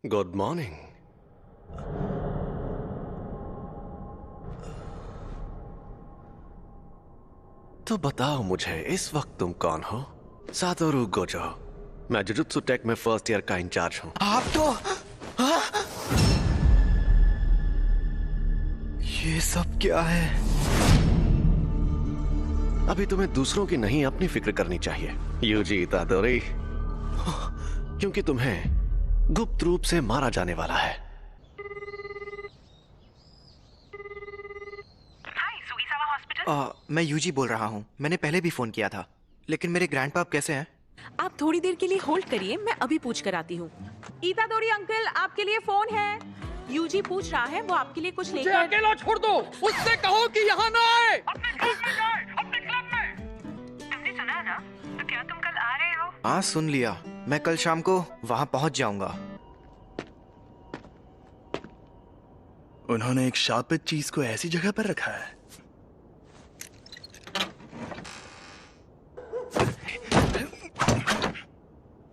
Good morning. तो बताओ मुझे, इस वक्त तुम कौन हो? Satoru Gojo. मैं जुजुत्सु टेक में फर्स्ट ईयर का इंचार्ज हूं। आप तो ये सब क्या है? अभी तुम्हें दूसरों की नहीं, अपनी फिक्र करनी चाहिए यूजी इतादोरी, क्योंकि तुम्हें गुप्त रूप से मारा जाने वाला है। मैं यूजी बोल रहा हूँ। मैंने पहले भी फोन किया था, लेकिन मेरे ग्रैंडपाप कैसे हैं? आप थोड़ी देर के लिए होल्ड करिए, मैं अभी पूछ कर आती हूँ। इतादोरी अंकल, आपके लिए फोन है। यूजी पूछ रहा है, वो आपके लिए कुछ लेकर। अकेला छोड़ दो, उससे कहो कि यहाँ ना आए। अपने क्लब में। तुमने सुना ना? तो क्या तुम कल आ रहे हो? हाँ, सुन लिया। मैं कल शाम को वहाँ पहुँच जाऊंगा। उन्होंने एक शापित चीज को ऐसी जगह पर रखा है।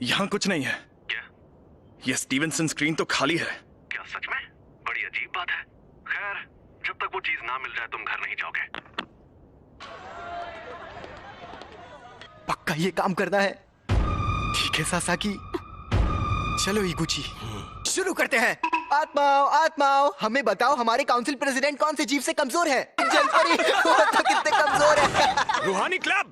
यहाँ कुछ नहीं है। क्या? ये स्टीवेंसन स्क्रीन तो खाली है। क्या सच में? बड़ी अजीब बात है। खैर, जब तक वो चीज ना मिल जाए तुम घर नहीं जाओगे। पक्का ये काम करना है। ठीक है सासाकी, चलो इगुची, शुरू करते हैं। आत्माओं आत्माओं, हमें बताओ हमारे काउंसिल प्रेसिडेंट कौन से जीव से कमजोर है? जलपरी वो तो कितने कमजोर है। रूहानी क्लब।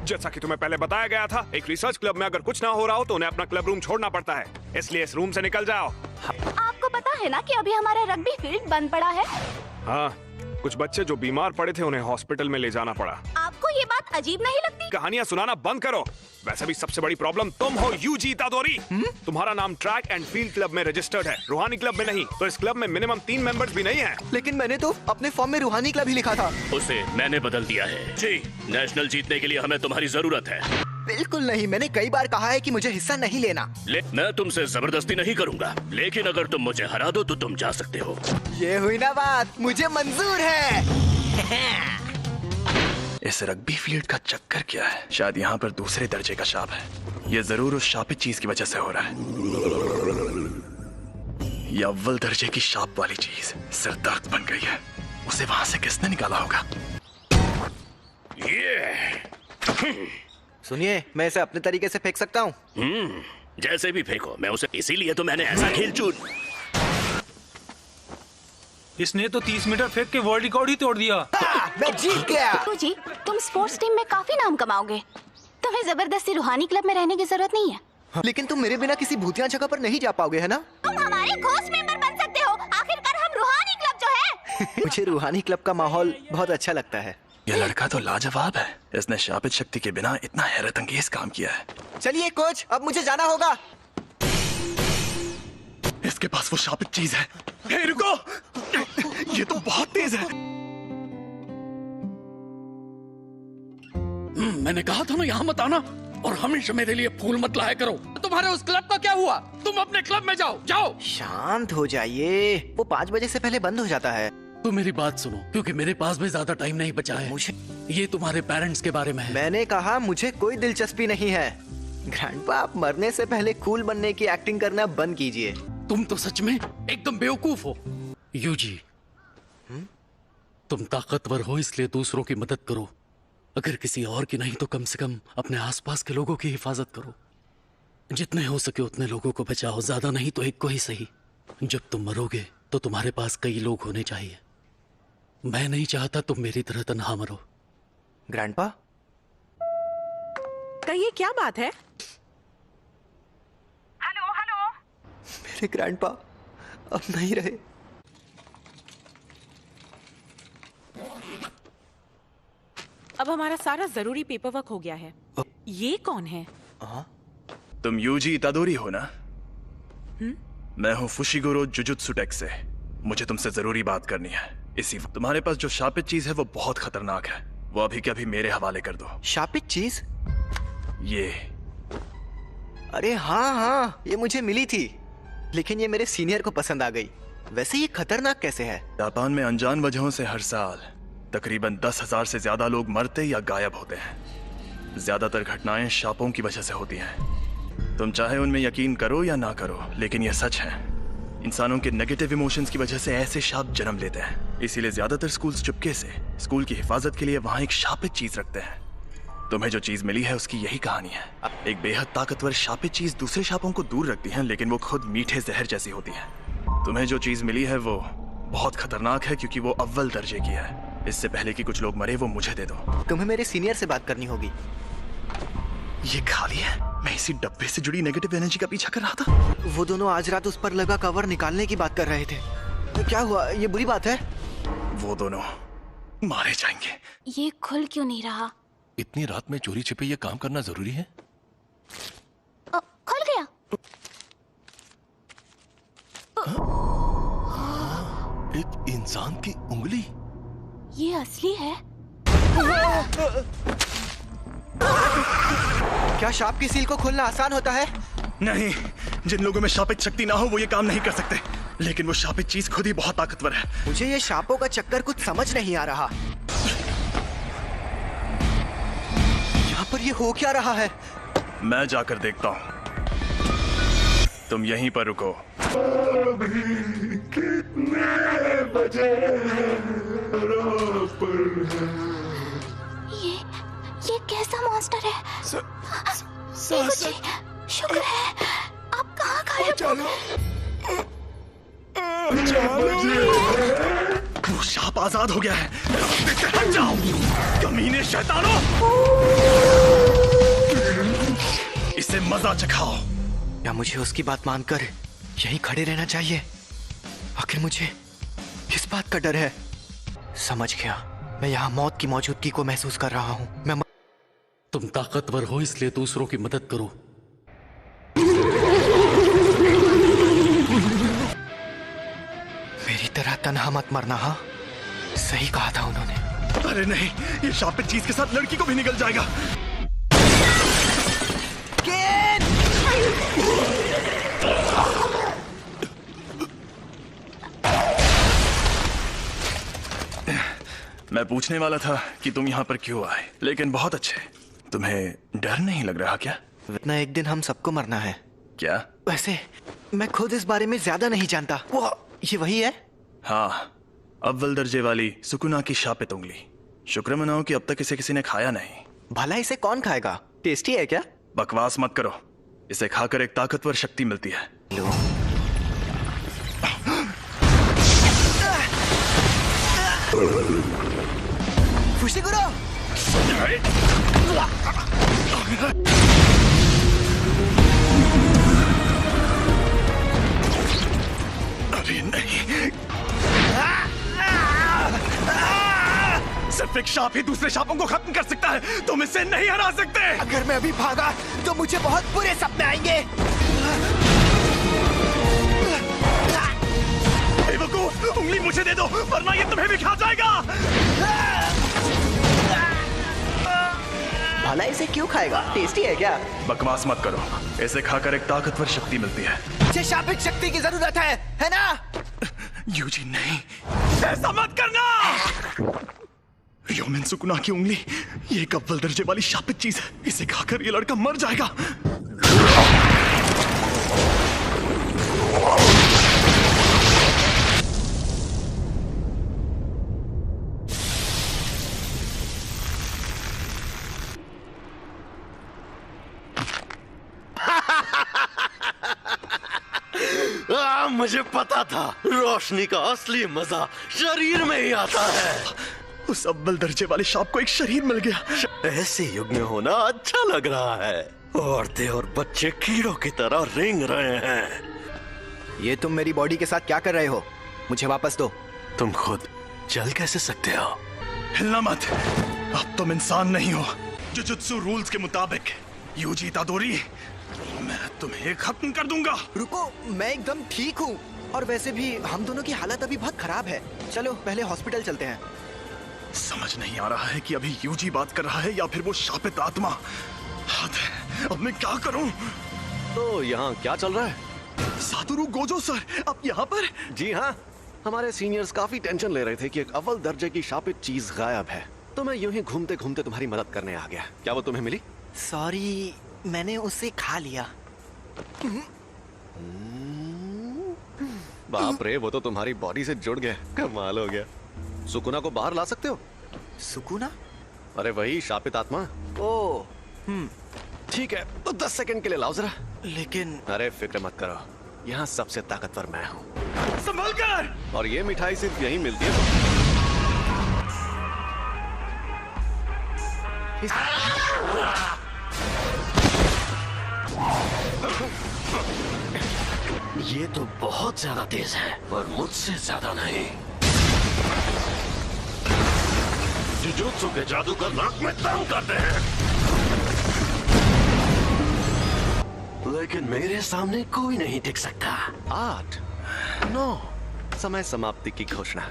जैसा कि तुम्हें पहले बताया गया था, एक रिसर्च क्लब में अगर कुछ ना हो रहा हो तो उन्हें अपना क्लब रूम छोड़ना पड़ता है, इसलिए इस रूम से निकल जाओ। आपको पता है ना कि अभी हमारा रग्बी फील्ड बंद पड़ा है। हाँ, कुछ बच्चे जो बीमार पड़े थे उन्हें हॉस्पिटल में ले जाना पड़ा। आपको ये बात अजीब नहीं लगती? कहानियां सुनाना बंद करो। वैसे भी सबसे बड़ी प्रॉब्लम तुम हो यूजी इतादोरी। तुम्हारा नाम ट्रैक एंड फील्ड क्लब में रजिस्टर्ड है, रूहानी क्लब में नहीं। तो इस क्लब में मिनिमम 3 मेंबर्स भी नहीं हैं। लेकिन मैंने तो अपने फॉर्म में रूहानी क्लब ही लिखा था। उसे मैंने बदल दिया है। जी, नेशनल जीतने के लिए हमें तुम्हारी जरूरत है। बिल्कुल नहीं, मैंने कई बार कहा है कि मुझे हिस्सा नहीं लेना। मैं तुमसे जबरदस्ती नहीं करूंगा, लेकिन अगर तुम मुझे हरा दो तो तुम जा सकते हो। ये हुई ना बात, मुझे मंजूर है। इस रग्बी फील्ड का चक्कर क्या है? शायद यहाँ पर दूसरे दर्जे का शाप है। ये जरूर उस शापित चीज की वजह से हो रहा है। ये अव्वल दर्जे की शाप वाली चीज सिरदर्द बन गई है। उसे वहां से किसने निकाला होगा? सुनिए, मैं इसे अपने तरीके से फेंक सकता हूँ। जैसे भी फेंको, मैं उसे इसीलिए तो मैंने ऐसा खेल चुन। इसने तो 30 मीटर फेंक के वर्ल्ड रिकॉर्ड ही तोड़ दिया। मैं जीत गया। जी, तुम स्पोर्ट्स टीम में काफी नाम कमाओगे। तुम्हें जबरदस्ती रूहानी क्लब में रहने की जरूरत नहीं है। लेकिन तुम मेरे बिना किसी भूतिया जगह पर नहीं जा पाओगे, है ना? तुम हमारे घोस्ट मेंबर बन सकते हो। आखिरकार हम रूहानी क्लब जो है। मुझे रूहानी क्लब का माहौल बहुत अच्छा लगता है। यह लड़का तो लाजवाब है। इसने शापित शक्ति के बिना इतना हैरत अंगेज काम किया है। चलिए कोच, अब मुझे जाना होगा। इसके पास वो शापित चीज है। हे रुको, ये तो बहुत तेज है। मैंने कहा था ना यहाँ मत आना, और हमेशा मेरे लिए फूल मत लाया करो। तुम्हारे उस क्लब का क्या हुआ? तुम अपने क्लब में जाओ। जाओ। शांत हो जाइए, वो 5 बजे से पहले बंद हो जाता है। तो मेरी बात सुनो, क्योंकि मेरे पास भी ज्यादा टाइम नहीं बचा है। मुझे ये तुम्हारे पेरेंट्स के बारे में है। मैंने कहा मुझे कोई दिलचस्पी नहीं है। ग्रैंडपा, आप मरने से पहले कूल बनने की एक्टिंग करना बंद कीजिए। तुम तो सच में एकदम बेवकूफ हो यूजी। तुम ताकतवर हो इसलिए दूसरों की मदद करो। अगर किसी और की नहीं तो कम से कम अपने आसपास के लोगों की हिफाजत करो। जितने हो सके उतने लोगों को बचाओ, ज्यादा नहीं तो एक को ही सही। जब तुम मरोगे तो तुम्हारे पास कई लोग होने चाहिए। मैं नहीं चाहता तुम मेरी तरह तन्हा मरो। ग्रैंडपा, कहिए, क्या बात है? Hello hello. मेरे ग्रैंडपा अब नहीं रहे। अब हमारा सारा जरूरी पेपर वर्क हो गया है। ये कौन है? तुम यूजी इतादोरी हो ना? मैं हूँ फुशिगोरो जुजुत्सु टेक से। मुझे तुमसे जरूरी बात करनी है। इसी तुम्हारे पास जो शापित चीज है वो बहुत खतरनाक है। वो अभी के अभी मेरे हवाले कर दो। शापित चीज? ये अरे हाँ हाँ, ये मुझे मिली थी, लेकिन ये मेरे सीनियर को पसंद आ गई। वैसे ये खतरनाक कैसे है? जापान में अनजान वजहों से हर साल तकरीबन 10,000 से ज्यादा लोग मरते या गायब होते हैं। ज्यादातर घटनाएं शापों की वजह से होती हैं। तुम चाहे उनमें यकीन करो या ना करो, लेकिन यह सच है। इंसानों के नेगेटिव इमोशंस की वजह से ऐसे शाप जन्म लेते हैं। इसीलिए ज्यादातर स्कूल्स चुपके से स्कूल की हिफाजत के लिए वहां एक शापित चीज रखते हैं। तुम्हें जो चीज मिली है उसकी यही कहानी है। एक बेहद ताकतवर शापित चीज दूसरे शापों को दूर रखती है, लेकिन वो खुद मीठे जहर जैसी होती है। तुम्हें जो चीज मिली है वो बहुत खतरनाक है, क्योंकि वो अव्वल दर्जे की है। इससे पहले कि कुछ लोग मरे, वो मुझे दे दो। तुम्हें मेरे सीनियर से बात करनी होगी। ये खाली है। मैं इसी डब्बे से जुड़ी नेगेटिव एनर्जी का पीछा कर रहा था। वो दोनों आज रात उस पर लगा कवर निकालने की बात कर रहे थे। तो क्या हुआ? ये बुरी बात है? वो दोनों मारे जाएंगे। ये खुल क्यों नहीं रहा? इतनी रात में चोरी छिपे ये काम करना जरूरी है? खुल गया। एक इंसान की उंगली। ये असली है? क्या शाप की सील को खोलना आसान होता है? नहीं, जिन लोगों में शापित शक्ति ना हो वो ये काम नहीं कर सकते। लेकिन वो शापित चीज खुद ही बहुत ताकतवर है। मुझे ये शापों का चक्कर कुछ समझ नहीं आ रहा। यहाँ पर ये हो क्या रहा है? मैं जाकर देखता हूँ। तुम यहीं पर रुको। कितने बजे? ये कैसा मॉन्स्टर है? जी, शुक्र है आप कहाँ गायब हो? वो शाप आजाद हो गया है। रास्ते से हट जाओ, कमीने शैतानों। इसे मजा चखाओ। या मुझे उसकी बात मानकर यहीं खड़े रहना चाहिए? आखिर मुझे किस बात का डर है? समझ गया। मैं यहाँ मौत की मौजूदगी को महसूस कर रहा हूँ। तुम ताकतवर हो इसलिए दूसरों की मदद करो। मेरी तरह तन्हा मत मरना। हाँ, सही कहा था उन्होंने। अरे नहीं, ये शापित चीज के साथ लड़की को भी निकल जाएगा। मैं पूछने वाला था कि तुम यहाँ पर क्यों आए, लेकिन बहुत अच्छे। तुम्हें डर नहीं लग रहा क्या? इतना एक दिन हम सबको मरना है। क्या? वैसे मैं खुद इस बारे में ज्यादा नहीं जानता। वो ये वही है? हाँ, अव्वल दर्जे वाली सुकुना की शापित उंगली। शुक्र मनाओ कि अब तक इसे किसी ने खाया नहीं। भला इसे कौन खाएगा? टेस्टी है क्या? बकवास मत करो। इसे खाकर एक ताकतवर शक्ति मिलती है। लो। फुशिगुरो! अरे नहीं, सिर्फ एक शाप ही दूसरे शापों को खत्म कर सकता है। तुम इसे नहीं हरा सकते। अगर मैं अभी भागा तो मुझे बहुत बुरे सपने आएंगे। बेवकूफ, उंगली मुझे दे दो वरना ये तुम्हें भी खा जाएगा। भला इसे क्यों खाएगा? टेस्टी है क्या? बकवास मत करो। इसे खाकर एक ताकतवर शक्ति मिलती है। मुझे शापित शक्ति की जरूरत है ना? यूजी नहीं, ऐसा मत करना। योमिन सुकुना की उंगली, ये एक अव्वल दर्जे वाली शापित चीज है। इसे खाकर ये लड़का मर जाएगा। मुझे पता था रोशनी का असली मजा शरीर में ही आता है। उस अव्वल दर्जे वाले शाप को एक शरीर मिल गया। ऐसे युग में होना अच्छा लग रहा है। औरतें और बच्चे कीड़ों की तरह रेंग रहे हैं। ये तुम मेरी बॉडी के साथ क्या कर रहे हो? मुझे वापस दो। तुम खुद चल कैसे सकते हो? हिलना मत, अब तुम इंसान नहीं हो। जुजुत्सु रूल्स के मुताबिक यूजी इतादोरी, मैं तुम्हें खत्म कर दूंगा। रुको, मैं एकदम ठीक हूँ। और वैसे भी हम दोनों की हालत अभी बहुत खराब है। चलो पहले हॉस्पिटल चलते हैं। समझ नहीं आ रहा है कि अभी यूजी बात कर रहा है या फिर वो शापित आत्मा। अब मैं क्या करूं? तो यहाँ क्या चल रहा है? सातोरु गोजो सर, आप यहाँ पर? जी हाँ, हमारे सीनियर्स काफी टेंशन ले रहे थे कि एक अव्वल दर्जे की शापित चीज गायब है। तो मैं यूं ही घूमते घूमते तुम्हारी मदद करने आ गया। क्या वो तुम्हें मिली? सॉरी, मैंने उसे खा लिया। बाप रे, वो तो तुम्हारी बॉडी से जुड़ गया। कमाल हो गया। सुकुना को बाहर ला सकते हो? सुकुना? अरे वही शापित आत्मा। ओ, ठीक है, तो 10 सेकंड के लिए लाओ जरा। लेकिन अरे फिक्र मत करो, यहाँ सबसे ताकतवर मैं हूँ। संभल कर! और ये मिठाई सिर्फ यहीं मिलती है। ये तो बहुत ज्यादा तेज है, पर मुझसे ज्यादा नहीं। जुजुत्सु के जादूगर नाक में दम करते हैं, लेकिन मेरे सामने कोई नहीं टिक सकता। 8, 9, समय समाप्ति की घोषणा।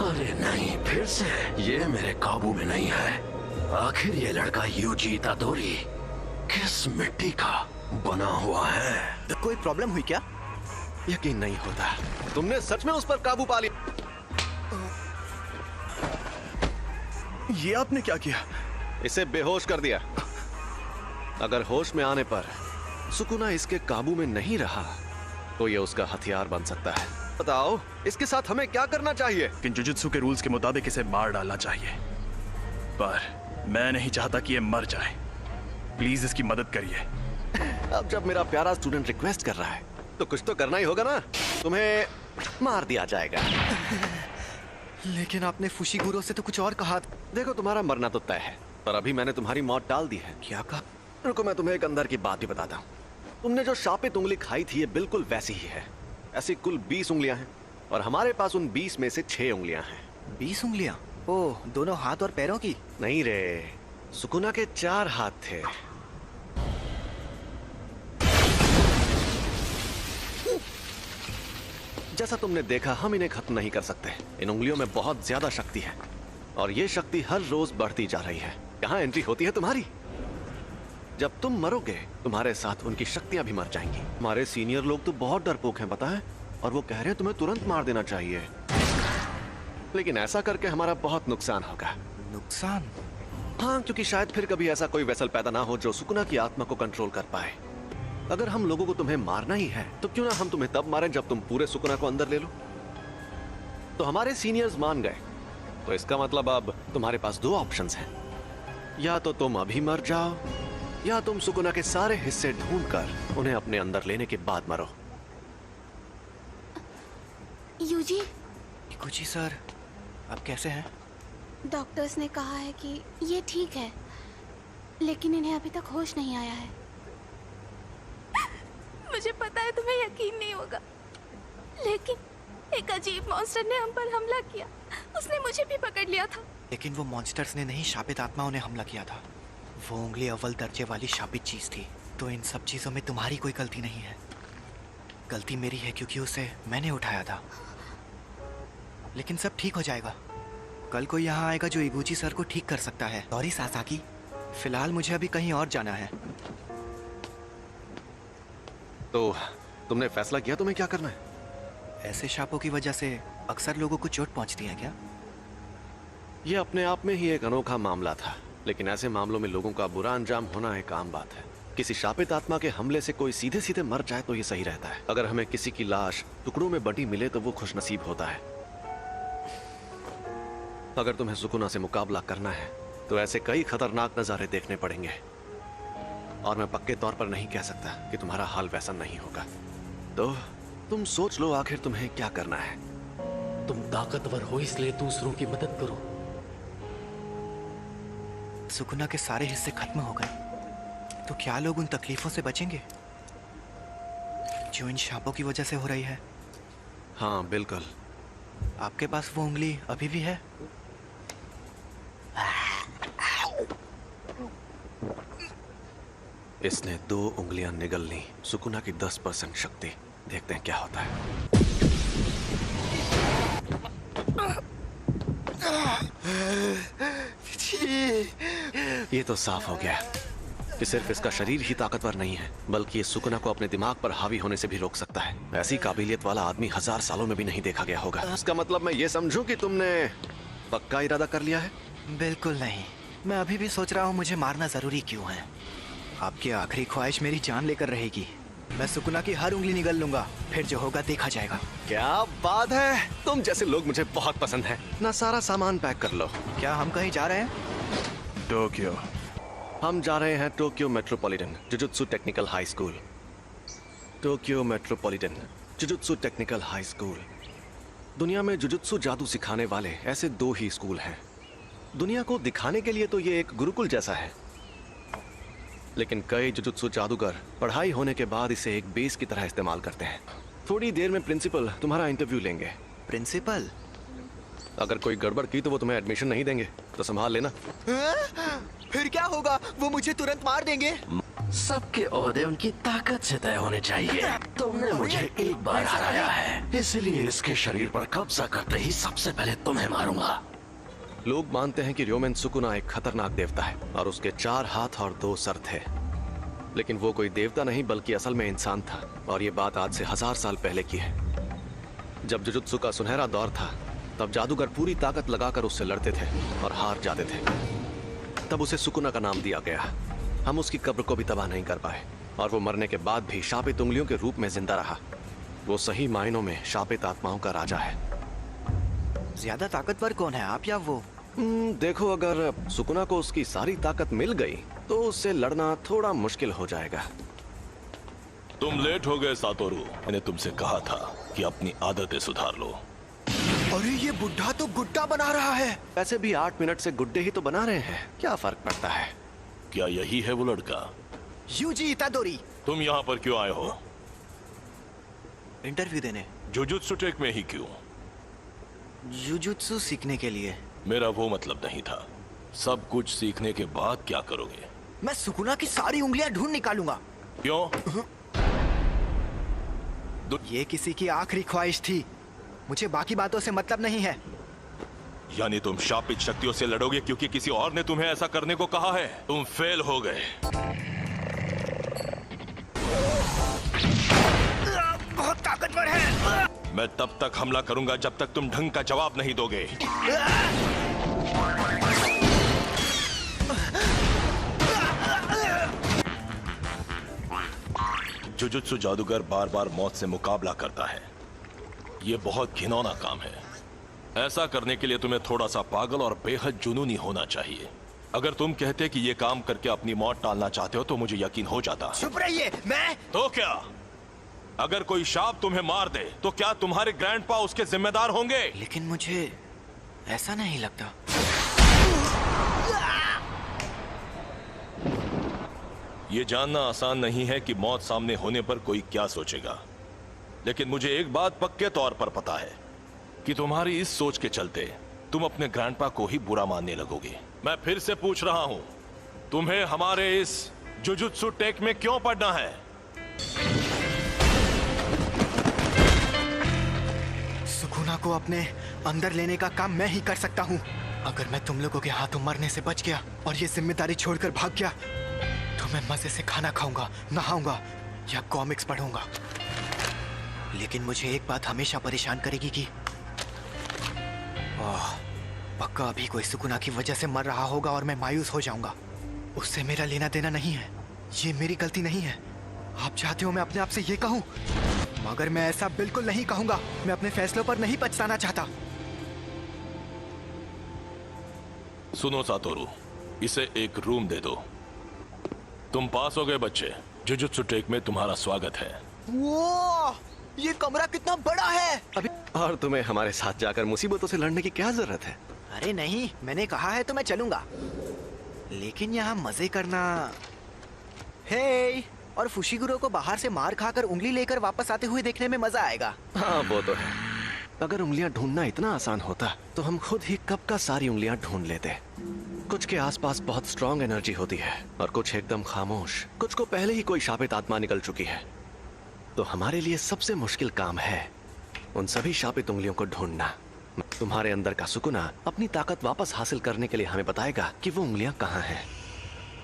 अरे नहीं, फिर से ये मेरे काबू में नहीं है। आखिर ये लड़का यूजी इतादोरी किस मिट्टी का बना हुआ है? कोई प्रॉब्लम हुई क्या? यकीन नहीं होता, तुमने सच में उस पर काबू पा लिया। ये आपने क्या किया? इसे बेहोश कर दिया। अगर होश में आने पर सुकुना इसके काबू में नहीं रहा तो ये उसका हथियार बन सकता है। बताओ, इसके साथ हमें क्या करना चाहिए? लेकिन जुजुत्सु के रूल्स के मुताबिक इसे मार डालना चाहिए, पर मैं नहीं चाहता कि ये मर जाए। प्लीज इसकी मदद करिए। अब जब मेरा प्यारा स्टूडेंट रिक्वेस्ट कर रहा है तो कुछ तो करना ही होगा ना। तुम्हें मार दिया जाएगा। लेकिन आपने फुशिगुरो से तो कुछ और कहा। देखो, तुम्हारा मरना तो तय है, पर अभी मैंने तुम्हारी मौत टाल दी है। क्या कहा? रुको, मैं तुम्हें एक अंदर की बात भी बताता हूँ। तुमने जो शापित उंगली खाई थी, ये बिल्कुल वैसी ही है। ऐसी कुल 20 उंगलियां हैं और हमारे पास उन 20 में से 6 उंगलियां हैं। 20 उंगलियां? ओह, दोनों हाथ और पैरों की? नहीं रे, सुकुना के 4 हाथ थे। जैसा तुमने देखा, हम इन्हें खत्म नहीं कर सकते। इन उंगलियों में बहुत ज्यादा शक्ति है और ये शक्ति हर रोज बढ़ती जा रही है। यहाँ एंट्री होती है तुम्हारी। जब तुम मरोगे, तुम्हारे साथ उनकी शक्तियां भी मर जाएंगी। हमारे सीनियर लोग तो बहुत डरपोक हैं, पता है, और वो कह रहे हैं तुम्हें तुरंत मार देना चाहिए। लेकिन ऐसा करके हमारा बहुत नुकसान होगा। नुकसान? हाँ, क्योंकि शायद फिर कभी ऐसा कोई वेसल पैदा ना हो जो सुकुना की आत्मा को कंट्रोल कर पाए। अगर हम लोगों को तुम्हें मारना ही है तो क्यों ना हम तुम्हें तब मारें जब तुम पूरे सुकुना को अंदर ले लो। तो हमारे सीनियर्स मान गए, तो इसका मतलब अब तुम्हारे पास 2 ऑप्शंस हैं। या तो तुम अभी मर जाओ, या तुम सुकुना के सारे हिस्से ढूंढकर उन्हें अपने अंदर लेने के बाद मरो। यूजी, कुची सर, आप कैसे हैं? डॉक्टर्स ने कहा है कि ये ठीक है, लेकिन इन्हें अभी तक होश नहीं आया है। मुझे पता है तुम्हें यकीन नहीं होगा, लेकिन एक अजीब मॉन्स्टर ने हम पर हमला किया। उसने मुझे भी पकड़ लिया था। लेकिन वो मॉन्स्टर्स ने नहीं, शापित आत्माओं ने हमला किया था। वो उंगली अव्वल दर्जे वाली शापित चीज थी। तो इन सब चीजों में तुम्हारी कोई गलती नहीं है। गलती मेरी है क्योंकि उसे मैंने उठाया था। लेकिन सब ठीक हो जाएगा। कल कोई यहाँ आएगा जो इगुची सर को ठीक कर सकता है। सॉरी सासाकी, फिलहाल मुझे अभी कहीं और जाना है। तो तुमने फैसला किया तुम्हें क्या करना है? ऐसे शापों की वजह से अक्सर लोगों को चोट पहुंचती है क्या? यह अपने आप में ही एक अनोखा मामला था, लेकिन ऐसे मामलों में लोगों का बुरा अंजाम होना एक आम बात है। किसी शापित आत्मा के हमले से कोई सीधे सीधे मर जाए तो ये सही रहता है। अगर हमें किसी की लाश टुकड़ों में बटी मिले तो वो खुशनसीब होता है। अगर तुम्हें सुकुना से मुकाबला करना है तो ऐसे कई खतरनाक नजारे देखने पड़ेंगे, और मैं पक्के तौर पर नहीं कह सकता कि तुम्हारा हाल वैसा नहीं होगा। तो तुम सोच लो आखिर तुम्हें क्या करना है। तुम ताकतवर हो इसलिए दूसरों की मदद करो। सुकुना के सारे हिस्से खत्म हो गए तो क्या लोग उन तकलीफों से बचेंगे जो इन शापों की वजह से हो रही है? हाँ बिल्कुल। आपके पास वो उंगली अभी भी है? इसने 2 उंगलियां निगल ली। सुकुना की 10% शक्ति। देखते हैं क्या होता है। ये तो साफ हो गया कि सिर्फ इसका शरीर ही ताकतवर नहीं है, बल्कि ये सुकुना को अपने दिमाग पर हावी होने से भी रोक सकता है। ऐसी काबिलियत वाला आदमी 1000 सालों में भी नहीं देखा गया होगा। इसका मतलब मैं ये समझूं कि तुमने पक्का इरादा कर लिया है? बिल्कुल नहीं। मैं अभी भी सोच रहा हूँ मुझे मारना जरूरी क्यों है। आपकी आखिरी ख्वाहिश मेरी जान लेकर रहेगी। मैं सुकुना की हर उंगली निगल लूंगा, फिर जो होगा देखा जाएगा। क्या बात है, तुम जैसे लोग मुझे बहुत पसंद हैं। ना सारा सामान पैक कर लो। क्या हम कहीं जा रहे हैं? टोक्यो। हम जा रहे हैं Tokyo metropolitan jujutsu technical high school. Tokyo metropolitan jujutsu technical high school. दुनिया में जुजुत्सु जादू सिखाने वाले ऐसे 2 ही स्कूल हैं। दुनिया को दिखाने के लिए तो ये एक गुरुकुल जैसा है, लेकिन कई जुजुत्सु जादूगर पढ़ाई होने के बाद इसे एक बेस की तरह इस्तेमाल करते हैं। थोड़ी देर में प्रिंसिपल तुम्हारा इंटरव्यू लेंगे। प्रिंसिपल? अगर कोई गड़बड़ की तो वो तुम्हें एडमिशन नहीं देंगे, तो संभाल लेना। फिर क्या होगा? वो मुझे तुरंत मार देंगे। सबके ओहदे उनकी ताकत से तय होने चाहिए। तुमने मुझे एक बार हराया है, इसलिए इसके शरीर पर कब्जा करते ही सबसे पहले तुम्हें मारूंगा। लोग मानते हैं कि र्योमेन सुकुना एक खतरनाक देवता है और उसके 4 हाथ और 2 सर थे, लेकिन वो कोई देवता नहीं बल्कि असल में इंसान था। और ये बात आज से 1000 साल पहले की है। जब जुजुत्सु का सुनहरा दौर था, तब जादूगर पूरी ताकत लगाकर उससे लड़ते थे और हार जाते थे। तब उसे सुकुना का नाम दिया गया। हम उसकी कब्र को भी तबाह नहीं कर पाए और वो मरने के बाद भी शापित उंगलियों के रूप में जिंदा रहा। वो सही मायनों में शापित आत्माओं का राजा है। ज्यादा ताकतवर कौन है, आप या वो? देखो, अगर सुकुना को उसकी सारी ताकत मिल गई तो उससे लड़ना थोड़ा मुश्किल हो जाएगा। तुम लेट हो गए सातोरू। मैंने तुमसे कहा था कि अपनी आदतें सुधार लो। अरे ये बुढ़ा तो गुड्डा बना रहा है। वैसे भी 8 मिनट से गुड्डे ही तो बना रहे हैं, क्या फर्क पड़ता है? क्या यही है वो लड़का? यूजी इतादोरी। तुम यहाँ पर क्यों आए हो? इंटरव्यू देने। जुजुत्सु टेक में ही क्यों? जुजुत्सु सीखने के लिए। मेरा वो मतलब नहीं था। सब कुछ सीखने के बाद क्या करोगे? मैं सुकुना की सारी उंगलियां ढूंढ निकालूंगा। क्यों? ये किसी की आखिरी ख्वाहिश थी, मुझे बाकी बातों से मतलब नहीं है। यानी तुम शापित शक्तियों से लड़ोगे क्योंकि किसी और ने तुम्हें ऐसा करने को कहा है? तुम फेल हो गए। बहुत ताकतवर है। मैं तब तक हमला करूंगा जब तक तुम ढंग का जवाब नहीं दोगे। जुजुत्सु जादूगर बार बार मौत से मुकाबला करता है। यह बहुत घिनौना काम है। ऐसा करने के लिए तुम्हें थोड़ा सा पागल और बेहद जुनूनी होना चाहिए। अगर तुम कहते कि ये काम करके अपनी मौत टालना चाहते हो तो मुझे यकीन हो जाता। चुप रहिए। मैं तो क्या? अगर कोई शाप तुम्हें मार दे तो क्या तुम्हारे ग्रैंडपा उसके जिम्मेदार होंगे? लेकिन मुझे ऐसा नहीं लगता। ये जानना आसान नहीं है कि मौत सामने होने पर कोई क्या सोचेगा, लेकिन मुझे एक बात पक्के तौर पर पता है कि तुम्हारी इस सोच के चलते तुम अपने ग्रैंडपा को ही बुरा मानने लगोगे। मैं फिर से पूछ रहा हूं, तुम्हें हमारे इस जुजुत्सु टेक में क्यों पढ़ना है? सुकुना को अपने अंदर लेने का काम मैं ही कर सकता हूँ। अगर मैं तुम लोगों के हाथों मरने से बच गया और ये जिम्मेदारी छोड़कर भाग गया तो मैं मजे से खाना खाऊंगा, नहाऊंगा या कॉमिक्स पढ़ूंगा। लेकिन मुझे एक बात हमेशा परेशान करेगी कि पक्का अभी कोई सुकुना की वजह से मर रहा होगा और मैं मायूस हो जाऊंगा। उससे मेरा लेना देना नहीं है, ये मेरी गलती नहीं है। आप चाहते हो मैं अपने आप से ये कहूं, मगर मैं ऐसा बिल्कुल नहीं कहूंगा। मैं अपने फैसलों पर नहीं पछताना चाहता। सुनो सातोरू, इसे एक रूम दे दो। तुम पास हो गए बच्चे। जुजुत्सु टेक में तुम्हारा स्वागत है। वो ये कमरा कितना बड़ा है। अभी और तुम्हें हमारे साथ जाकर मुसीबतों से लड़ने की क्या जरूरत है? अरे नहीं, मैंने कहा है तो मैं चलूंगा, लेकिन यहाँ मजे करना। हे, और फुशिगुरो को बाहर से मार खाकर उंगली लेकर वापस आते हुए देखने में मजा आएगा। हाँ वो तो है। अगर उंगलियां ढूंढना इतना आसान होता तो हम खुद ही कब का सारी उंगलियां ढूंढ लेते। कुछ के आसपास बहुत स्ट्रॉन्ग एनर्जी होती है और कुछ एकदम खामोश। कुछ को पहले ही कोई शापित आत्मा निकल चुकी है। तो हमारे लिए सबसे मुश्किल काम है उन सभी शापित उंगलियों को ढूंढना। तुम्हारे अंदर का सुकुना अपनी ताकत वापस हासिल करने के लिए हमें बताएगा कि वो उंगलियां कहाँ हैं।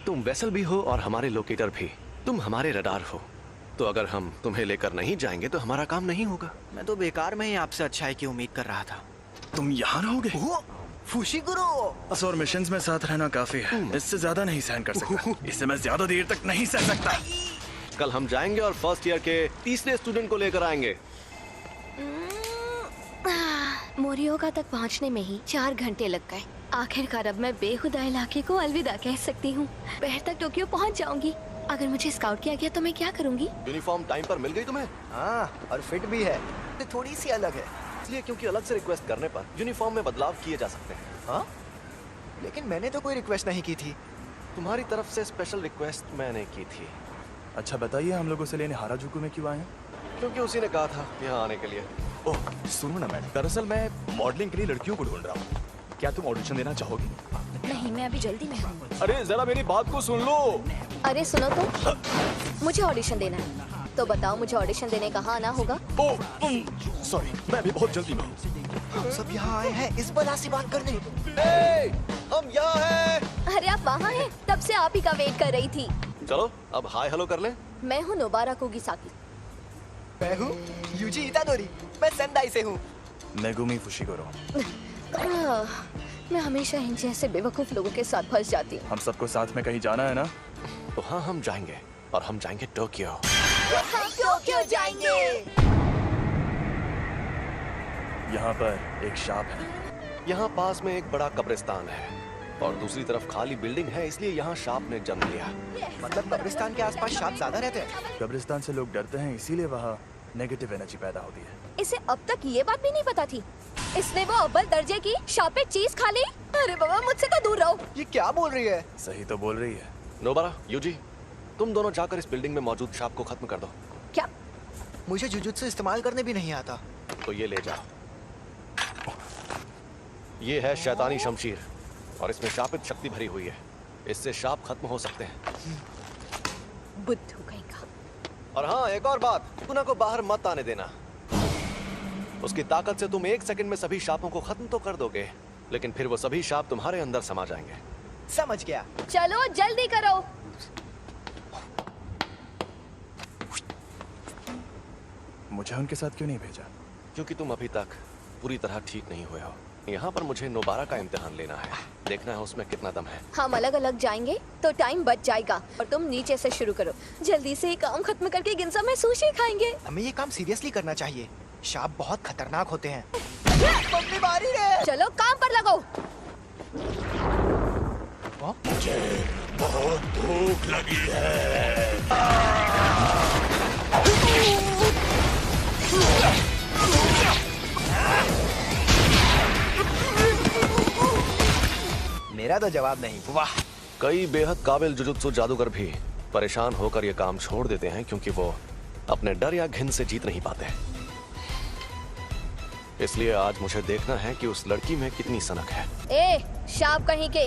तुम वेसल भी हो और हमारे लोकेटर भी। तुम हमारे रडार हो, तो अगर हम तुम्हें लेकर नहीं जाएंगे तो हमारा काम नहीं होगा। मैं तो बेकार में ही आपसे अच्छाई की उम्मीद कर रहा था। तुम यहाँ रहोगे? फुशिगुरो। बस और मिशंस में साथ रहना काफी है, इससे ज्यादा नहीं सहन कर सकता। इससे मैं ज्यादा देर तक नहीं सह सकता। कल हम जाएंगे और फर्स्ट ईयर के तीसरे स्टूडेंट को लेकर आएंगे। मोरियोगा तक पहुंचने में ही 4 घंटे लग गए। आखिरकार अब मैं बेखुदा इलाके को अलविदा कह सकती हूँ। दोपहर तक टोक्यो पहुंच जाऊंगी। अगर मुझे स्काउट किया गया तो मैं क्या करूंगी? यूनिफॉर्म टाइम पर मिल गई तुम्हें? हाँ, और फिट भी है, थोड़ी सी अलग है। इसलिए क्योंकि अलग से रिक्वेस्ट करने पर यूनिफॉर्म में बदलाव किए जा सकते हैं। हाँ? लेकिन मैंने तो कोई रिक्वेस्ट नहीं की थी। तुम्हारी तरफ से स्पेशल रिक्वेस्ट मैंने की थी। अच्छा बताइए, हम लोग उसे लेने हाराजुकु में क्यों आए हैं? क्योंकि उसी ने कहा था यहाँ आने के लिए। ओह सुनो ना मैडम, दरअसल मैं मॉडलिंग के लिए लड़कियों को ढूंढ रहा हूँ। क्या तुम ऑडिशन देना चाहोगी? नहीं, मैं अभी जल्दी में हूँ। अरे जरा मेरी बात को सुन लो। अरे सुनो तो, मुझे ऑडिशन देना है। तो बताओ मुझे ऑडिशन देने कहाँ आना होगा? ओह सॉरी, मैं भी बहुत जल्दी में हूँ। हम सब यहाँ आए हैं इस बला से बात करने। हम यहाँ हैं। अरे आप वहाँ हैं? तब से आप ही का वेट कर रही थी। चलो अब हाय हेलो कर लें। मैं हूँ नोबारा कुगिसाकी। मैं हूँ यूजी इतादोरी। मैं सेंदाई से हूँ। Megumi Fushiguro. मैं हमेशा इन जैसे बेवकूफ लोगों के साथ फंस जाती हूँ। हम सबको साथ में कहीं जाना है ना? तो हाँ, हम जाएंगे और हम जाएंगे टोक्यो। हम टोक्यो जाएंगे। यहाँ पर एक शाप है। यहाँ पास में एक बड़ा कब्रिस्तान है और दूसरी तरफ खाली बिल्डिंग है, इसलिए यहाँ शाप ने जन्म लिया। मतलब कब्रिस्तान के आसपास शाप ज्यादा रहते हैं? कब्रिस्तान से लोग डरते हैं, इसीलिए वहाँ नेगेटिव एनर्जी पैदा होती है। इसे अब तक ये बात भी नहीं पता थी। इसने वो अव्वल दर्जे की शापे चीज खा ली। अरे बाबा, मुझसे तो दूर रहो। ये क्या बोल रही है? सही तो बोल रही है। नोबारा, यूजी, तुम दोनों जाकर इस बिल्डिंग में मौजूद शाप को खत्म कर दो। क्या? मुझे जुजुत्सु इस्तेमाल करने भी नहीं आता। तो ये ले जाओ। ये है शैतानी शमशीर और इसमें शापित शक्ति भरी हुई है। इससे शाप खत्म हो सकते हैं। बुद्धू कहीं का। और हाँ, एक और बात, सुकुना को बाहर मत आने देना। उसकी ताकत से तुम 1 सेकंड में सभी शापों को खत्म तो कर दोगे, लेकिन फिर वो सभी शाप तुम्हारे अंदर समा जाएंगे। समझ गया। चलो जल्दी करो। मुझे उनके साथ क्यों नहीं भेजा? क्योंकि तुम अभी तक पूरी तरह ठीक नहीं हुए हो। यहाँ पर मुझे नोबारा का इम्तिहान लेना है, देखना है उसमें कितना दम है। हम अलग अलग जाएंगे तो टाइम बच जाएगा और तुम नीचे से शुरू करो। जल्दी से ये काम खत्म करके गिंजा में सुशी खाएंगे। हमें ये काम सीरियसली करना चाहिए। शाप बहुत खतरनाक होते हैं। मम्मी मारी रे। चलो काम पर लगो। मुझे बहुत भूख लगी है। मेरा तो जवाब नहीं। वाह, कई बेहद काबिल जुजुत्सु जादूगर भी परेशान होकर ये काम छोड़ देते हैं क्योंकि वो अपने डर या घिन से जीत नहीं पाते। इसलिए आज मुझे देखना है कि उस लड़की में कितनी सनक है। ए, शाप कहीं के।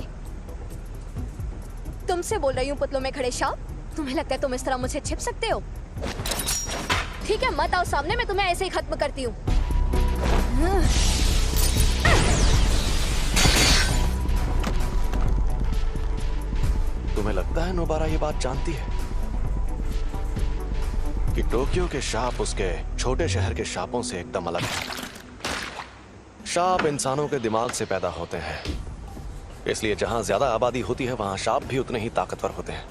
तुमसे बोल रही हूँ पुतलों में खड़े शाप। तुम्हें लगता है तुम इस तरह मुझे छिप सकते हो? ठीक है, मत आओ सामने, मैं तुम्हें ऐसे ही खत्म करती हूँ। तुम्हें लगता है नोबारा ये बात जानती है कि टोक्यो के शाप उसके छोटे शहर के शापों से एकदम अलग है। शाप इंसानों के दिमाग से पैदा होते हैं, इसलिए जहां ज्यादा आबादी होती है वहां शाप भी उतने ही ताकतवर होते हैं।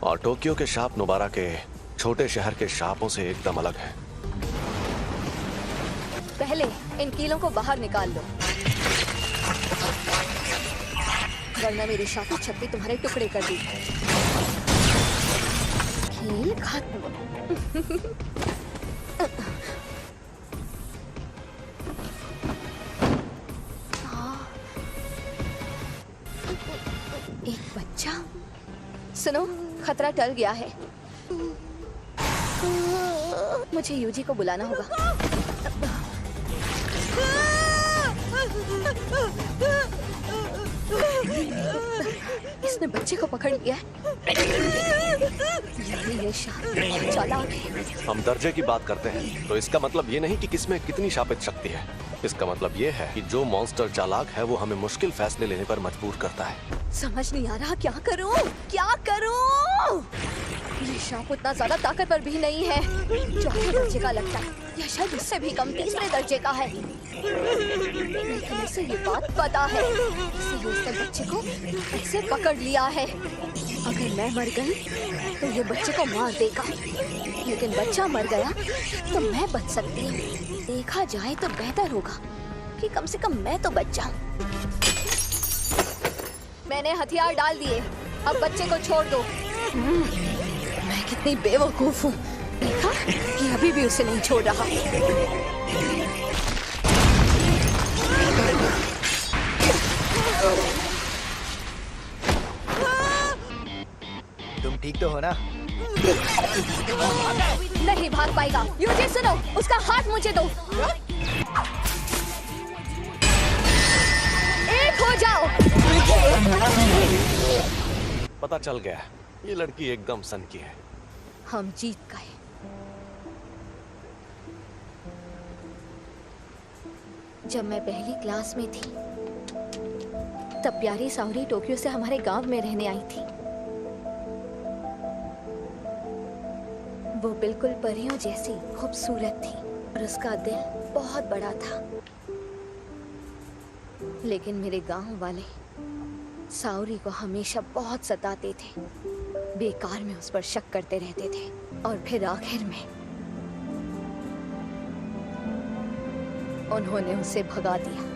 और टोक्यो के शाप नोबारा के छोटे शहर के शापों से एकदम अलग है। पहले इन कीलों को बाहर निकाल लो, वरना मेरी शापी छत्ती तुम्हारे टुकड़े कर दी। कील खत्म। एक बच्चा। सुनो, खतरा टल गया है। मुझे यूजी को बुलाना होगा। इसने बच्चे को पकड़ लिया है। ये चालाक है। हम दर्जे की बात करते हैं तो इसका मतलब ये नहीं कि किसमें कितनी शापित शक्ति है। इसका मतलब ये है कि जो मॉन्स्टर चालाक है वो हमें मुश्किल फैसले लेने पर मजबूर करता है। समझ नहीं आ रहा क्या करूं, क्या करूं? ये सांप उतना ज्यादा ताकतवर भी नहीं है। चौथे दर्जे का लगता है, या शायद उससे भी कम, तीसरे दर्जे का है। लेकिन उसे ये बात पता है, इसीलिए उसने बच्चे को ऐसे पकड़ लिया है। अगर मैं मर गई तो ये बच्चे को मार देगा, लेकिन बच्चा मर गया तो मैं बच सकती हूँ। देखा जाए तो बेहतर होगा कि कम से कम मैं तो बच जाऊँ। मैंने हथियार डाल दिए, अब बच्चे को छोड़ दो। मैं कितनी बेवकूफ हूँ, देखा कि अभी भी उसे नहीं छोड़ रहा। तुम ठीक तो हो ना? नहीं भाग पाएगा। यूजी सुनो, उसका हाथ मुझे दो। एक हो जाओ। पता चल गया, ये लड़की एकदम सन की है। हम जीत गए। जब मैं पहली क्लास में थी तब प्यारी सावरी टोक्यो से हमारे गांव में रहने आई थी। वो बिल्कुल परियों जैसी खूबसूरत थी और उसका दिल बहुत बड़ा था। लेकिन मेरे गांव वाले सावरी को हमेशा बहुत सताते थे, बेकार में उस पर शक करते रहते थे और फिर आखिर में उन्होंने उसे भगा दिया।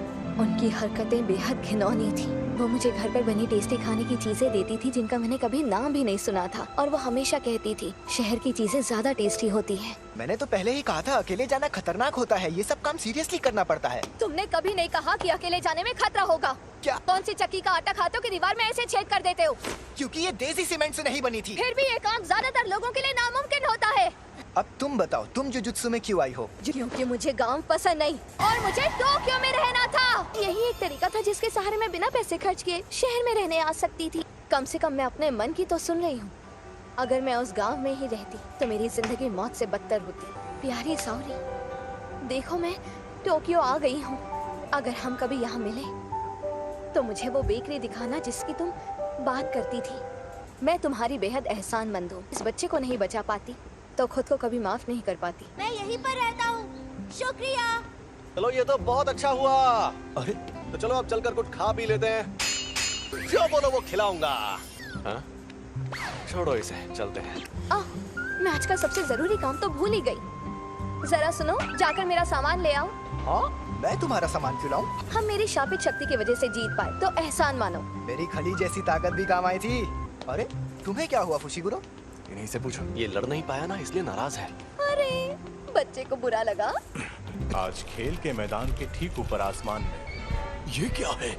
उनकी हरकतें बेहद घिनौनी थी। वो मुझे घर पर बनी टेस्टी खाने की चीजें देती थी जिनका मैंने कभी नाम भी नहीं सुना था, और वो हमेशा कहती थी शहर की चीजें ज्यादा टेस्टी होती हैं। मैंने तो पहले ही कहा था अकेले जाना खतरनाक होता है, ये सब काम सीरियसली करना पड़ता है। तुमने कभी नहीं कहा कि अकेले जाने में खतरा होगा। क्या? कौन सी चक्की का आटा खाते हो कि दीवार में ऐसे छेद कर देते हो? क्योंकि ये देसी सीमेंट से नहीं बनी थी। फिर भी ये काम ज्यादातर लोगों के लिए नामुमकिन होता है। अब तुम बताओ, तुम जुजुत्सु में क्यों आई हो? क्योंकि मुझे गांव पसंद नहीं और मुझे टोक्यो में रहना था। यही एक तरीका था जिसके सहारे मैं बिना पैसे खर्च किए शहर में रहने आ सकती थी। कम से कम मैं अपने मन की तो सुन रही हूँ। अगर मैं उस गांव में ही रहती तो मेरी जिंदगी मौत से बदतर होती। प्यारी सावरी, देखो मैं टोक्यो आ गई हूँ। अगर हम कभी यहाँ मिले तो मुझे वो बेकरी दिखाना जिसकी तुम बात करती थी। मैं तुम्हारी बेहद एहसानमंद हूँ। इस बच्चे को नहीं बचा पाती तो खुद को कभी माफ नहीं कर पाती। मैं यहीं पर रहता हूँ, शुक्रिया। चलो ये तो बहुत अच्छा हुआ। अरे तो चलो अब चलकर कुछ खा पी लेते हैं। जो बोलो वो खिलाऊंगा। हाँ? छोड़ो इसे, चलते हैं। मैं आज का सबसे जरूरी काम तो भूल ही गई। जरा सुनो, जाकर मेरा सामान ले आओ। हाँ? मैं तुम्हारा सामान क्यों लाऊं? हम मेरी शापित शक्ति की वजह से जीत पाए तो एहसान मानो। मेरी खली जैसी ताकत भी काम आई थी। अरे तुम्हें क्या हुआ फुशिगुरो? इन्हीं से पूछो। ये लड़ नहीं पाया ना, इसलिए नाराज है। अरे बच्चे को बुरा लगा। आज खेल के मैदान के ठीक ऊपर आसमान में ये क्या है?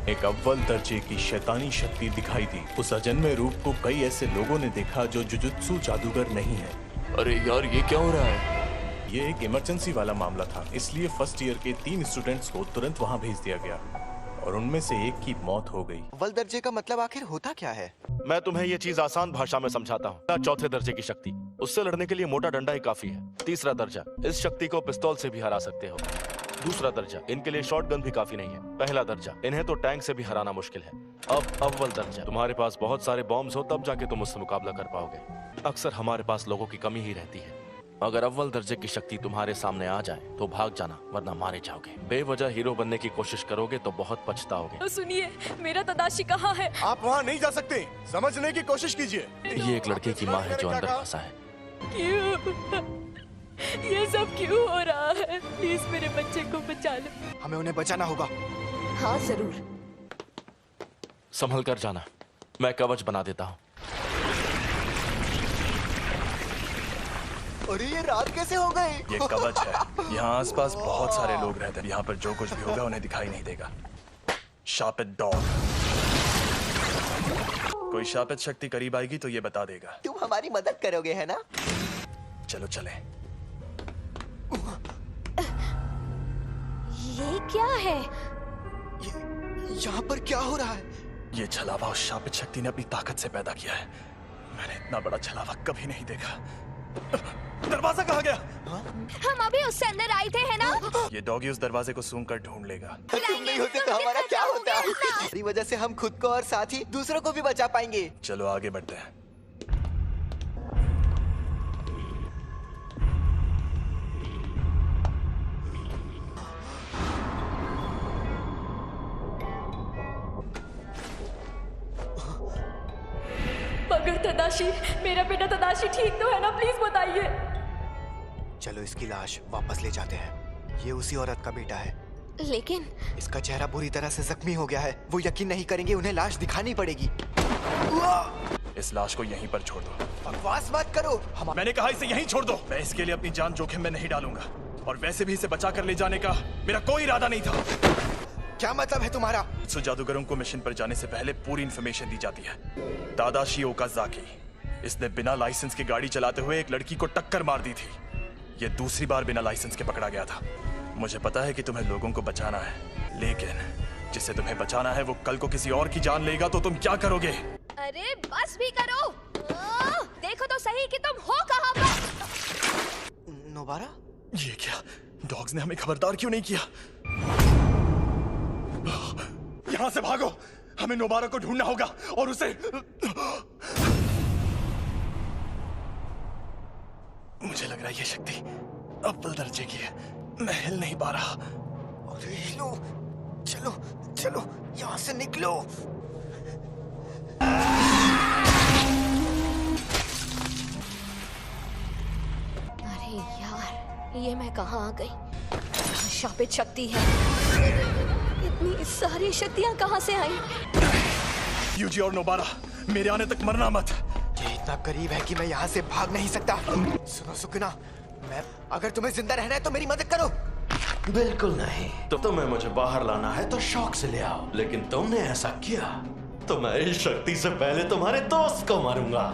एक अव्वल दर्जे की शैतानी शक्ति दिखाई दी। उस अजन्मे रूप को कई ऐसे लोगों ने देखा जो जुजुत्सु जादूगर नहीं है। अरे यार, ये क्या हो रहा है? ये एक इमरजेंसी वाला मामला था, इसलिए फर्स्ट ईयर के 3 स्टूडेंट्स को तुरंत वहाँ भेज दिया गया और उनमें से एक की मौत हो गई। अव्वल दर्जे का मतलब आखिर होता क्या है? मैं तुम्हें ये चीज आसान भाषा में समझाता हूँ। चौथे दर्जे की शक्ति, उससे लड़ने के लिए मोटा डंडा ही काफी है। तीसरा दर्जा, इस शक्ति को पिस्तौल से भी हरा सकते हो। दूसरा दर्जा, इनके लिए शॉटगन भी काफी नहीं है। पहला दर्जा, इन्हें तो टैंक से भी हराना मुश्किल है। अब अव्वल दर्जा, तुम्हारे पास बहुत सारे बॉम्ब्स हो तब जाके तुम उससे मुकाबला कर पाओगे। अक्सर हमारे पास लोगों की कमी ही रहती है। अगर अव्वल दर्जे की शक्ति तुम्हारे सामने आ जाए तो भाग जाना, वरना मारे जाओगे। बेवजह हीरो बनने की कोशिश करोगे तो बहुत पछताओगे। सुनिए, मेरा तदाशी कहाँ है? आप वहाँ नहीं जा सकते, समझने की कोशिश कीजिए। ये एक लड़के की माँ है जो अंदर फंसा है। क्यों? ये सब क्यों हो रहा है? प्लीज मेरे बच्चे को बचा लो। हमें उन्हें बचाना होगा। हाँ जरूर। संभल कर जाना, मैं कवच बना देता हूँ। अरे ये रात कैसे हो गई? ये कवच है। यहाँ आसपास बहुत सारे लोग रहते हैं। यहाँ पर जो कुछ भी होगा उन्हें दिखाई नहीं देगा। शापित डॉग, कोई शापित शक्ति करीब आएगी तो ये बता देगा। तुम हमारी मदद करोगे है ना? चलो चले। ये क्या है? यहाँ पर क्या हो रहा है? ये छलावा उस शापित शक्ति ने अपनी ताकत से पैदा किया है। मैंने इतना बड़ा छलावा कभी नहीं देखा। दरवाजा कहाँ गया? हम अभी उससे अंदर आए थे है ना? ये डॉगी उस दरवाजे को सूंघ कर ढूंढ लेगा। तुम नहीं होते तो हमारा क्या होता? हमारी वजह से हम खुद को और साथ ही दूसरों को भी बचा पाएंगे। चलो आगे बढ़ते हैं। डॉक्टर तदाशी, मेरा बेटा तदाशी ठीक तो है ना? प्लीज बताइए। चलो इसकी लाश वापस ले जाते हैं। ये उसी औरत का बेटा है। लेकिन इसका चेहरा बुरी तरह से जख्मी हो गया है। वो यकीन नहीं करेंगे, उन्हें लाश दिखानी पड़ेगी। इस लाश को यहीं पर छोड़ दो। बकवास मत करो। मैंने कहा इसे यहीं छोड़ दो। मैं इसके लिए अपनी जान जोखिम में नहीं डालूंगा, और वैसे भी इसे बचा कर ले जाने का मेरा कोई इरादा नहीं था। क्या मतलब है तुम्हारा? सो जादूगरों को मिशन पर जाने से पहले पूरी इंफॉर्मेशन दी जाती है। तादाशी ओकाज़ाकी, इसने बिना लाइसेंस की गाड़ी चलाते हुए एक लड़की को टक्कर मार दी थी। ये दूसरी बार बिना लाइसेंस के पकड़ा गया था। मुझे पता है कि तुम्हें लोगों को बचाना है, लेकिन जिसे तुम्हें बचाना है वो कल को किसी और की जान लेगा तो तुम क्या करोगे? अरे बस भी करो। देखो तो सही कि तुम हो कहाँ पर। नोबारा? ये क्या? डॉग्स ने हमें खबरदार क्यों नहीं किया? यहां से भागो। हमें नोबारा को ढूंढना होगा और उसे। मुझे लग रहा है ये शक्ति अव्वल दर्जे की है। मैं हिल नहीं पा रहा। अरे हिलो। चलो चलो यहां से निकलो। अरे यार, ये मैं कहाँ आ गई? शापित शक्ति है। इतनी सारी शक्तियाँ कहाँ से आई? यूजी और नोबारा, मेरे आने तक मरना मत। ये इतना करीब है कि मैं यहाँ से भाग नहीं सकता। सुनो सुकुना, अगर तुम्हें जिंदा रहना है तो मेरी मदद करो। बिल्कुल नहीं। तो तुम्हें मुझे बाहर लाना है तो शौक से ले आओ, लेकिन तुमने ऐसा किया तो मैं इस शक्ति से पहले तुम्हारे दोस्त को मारूंगा,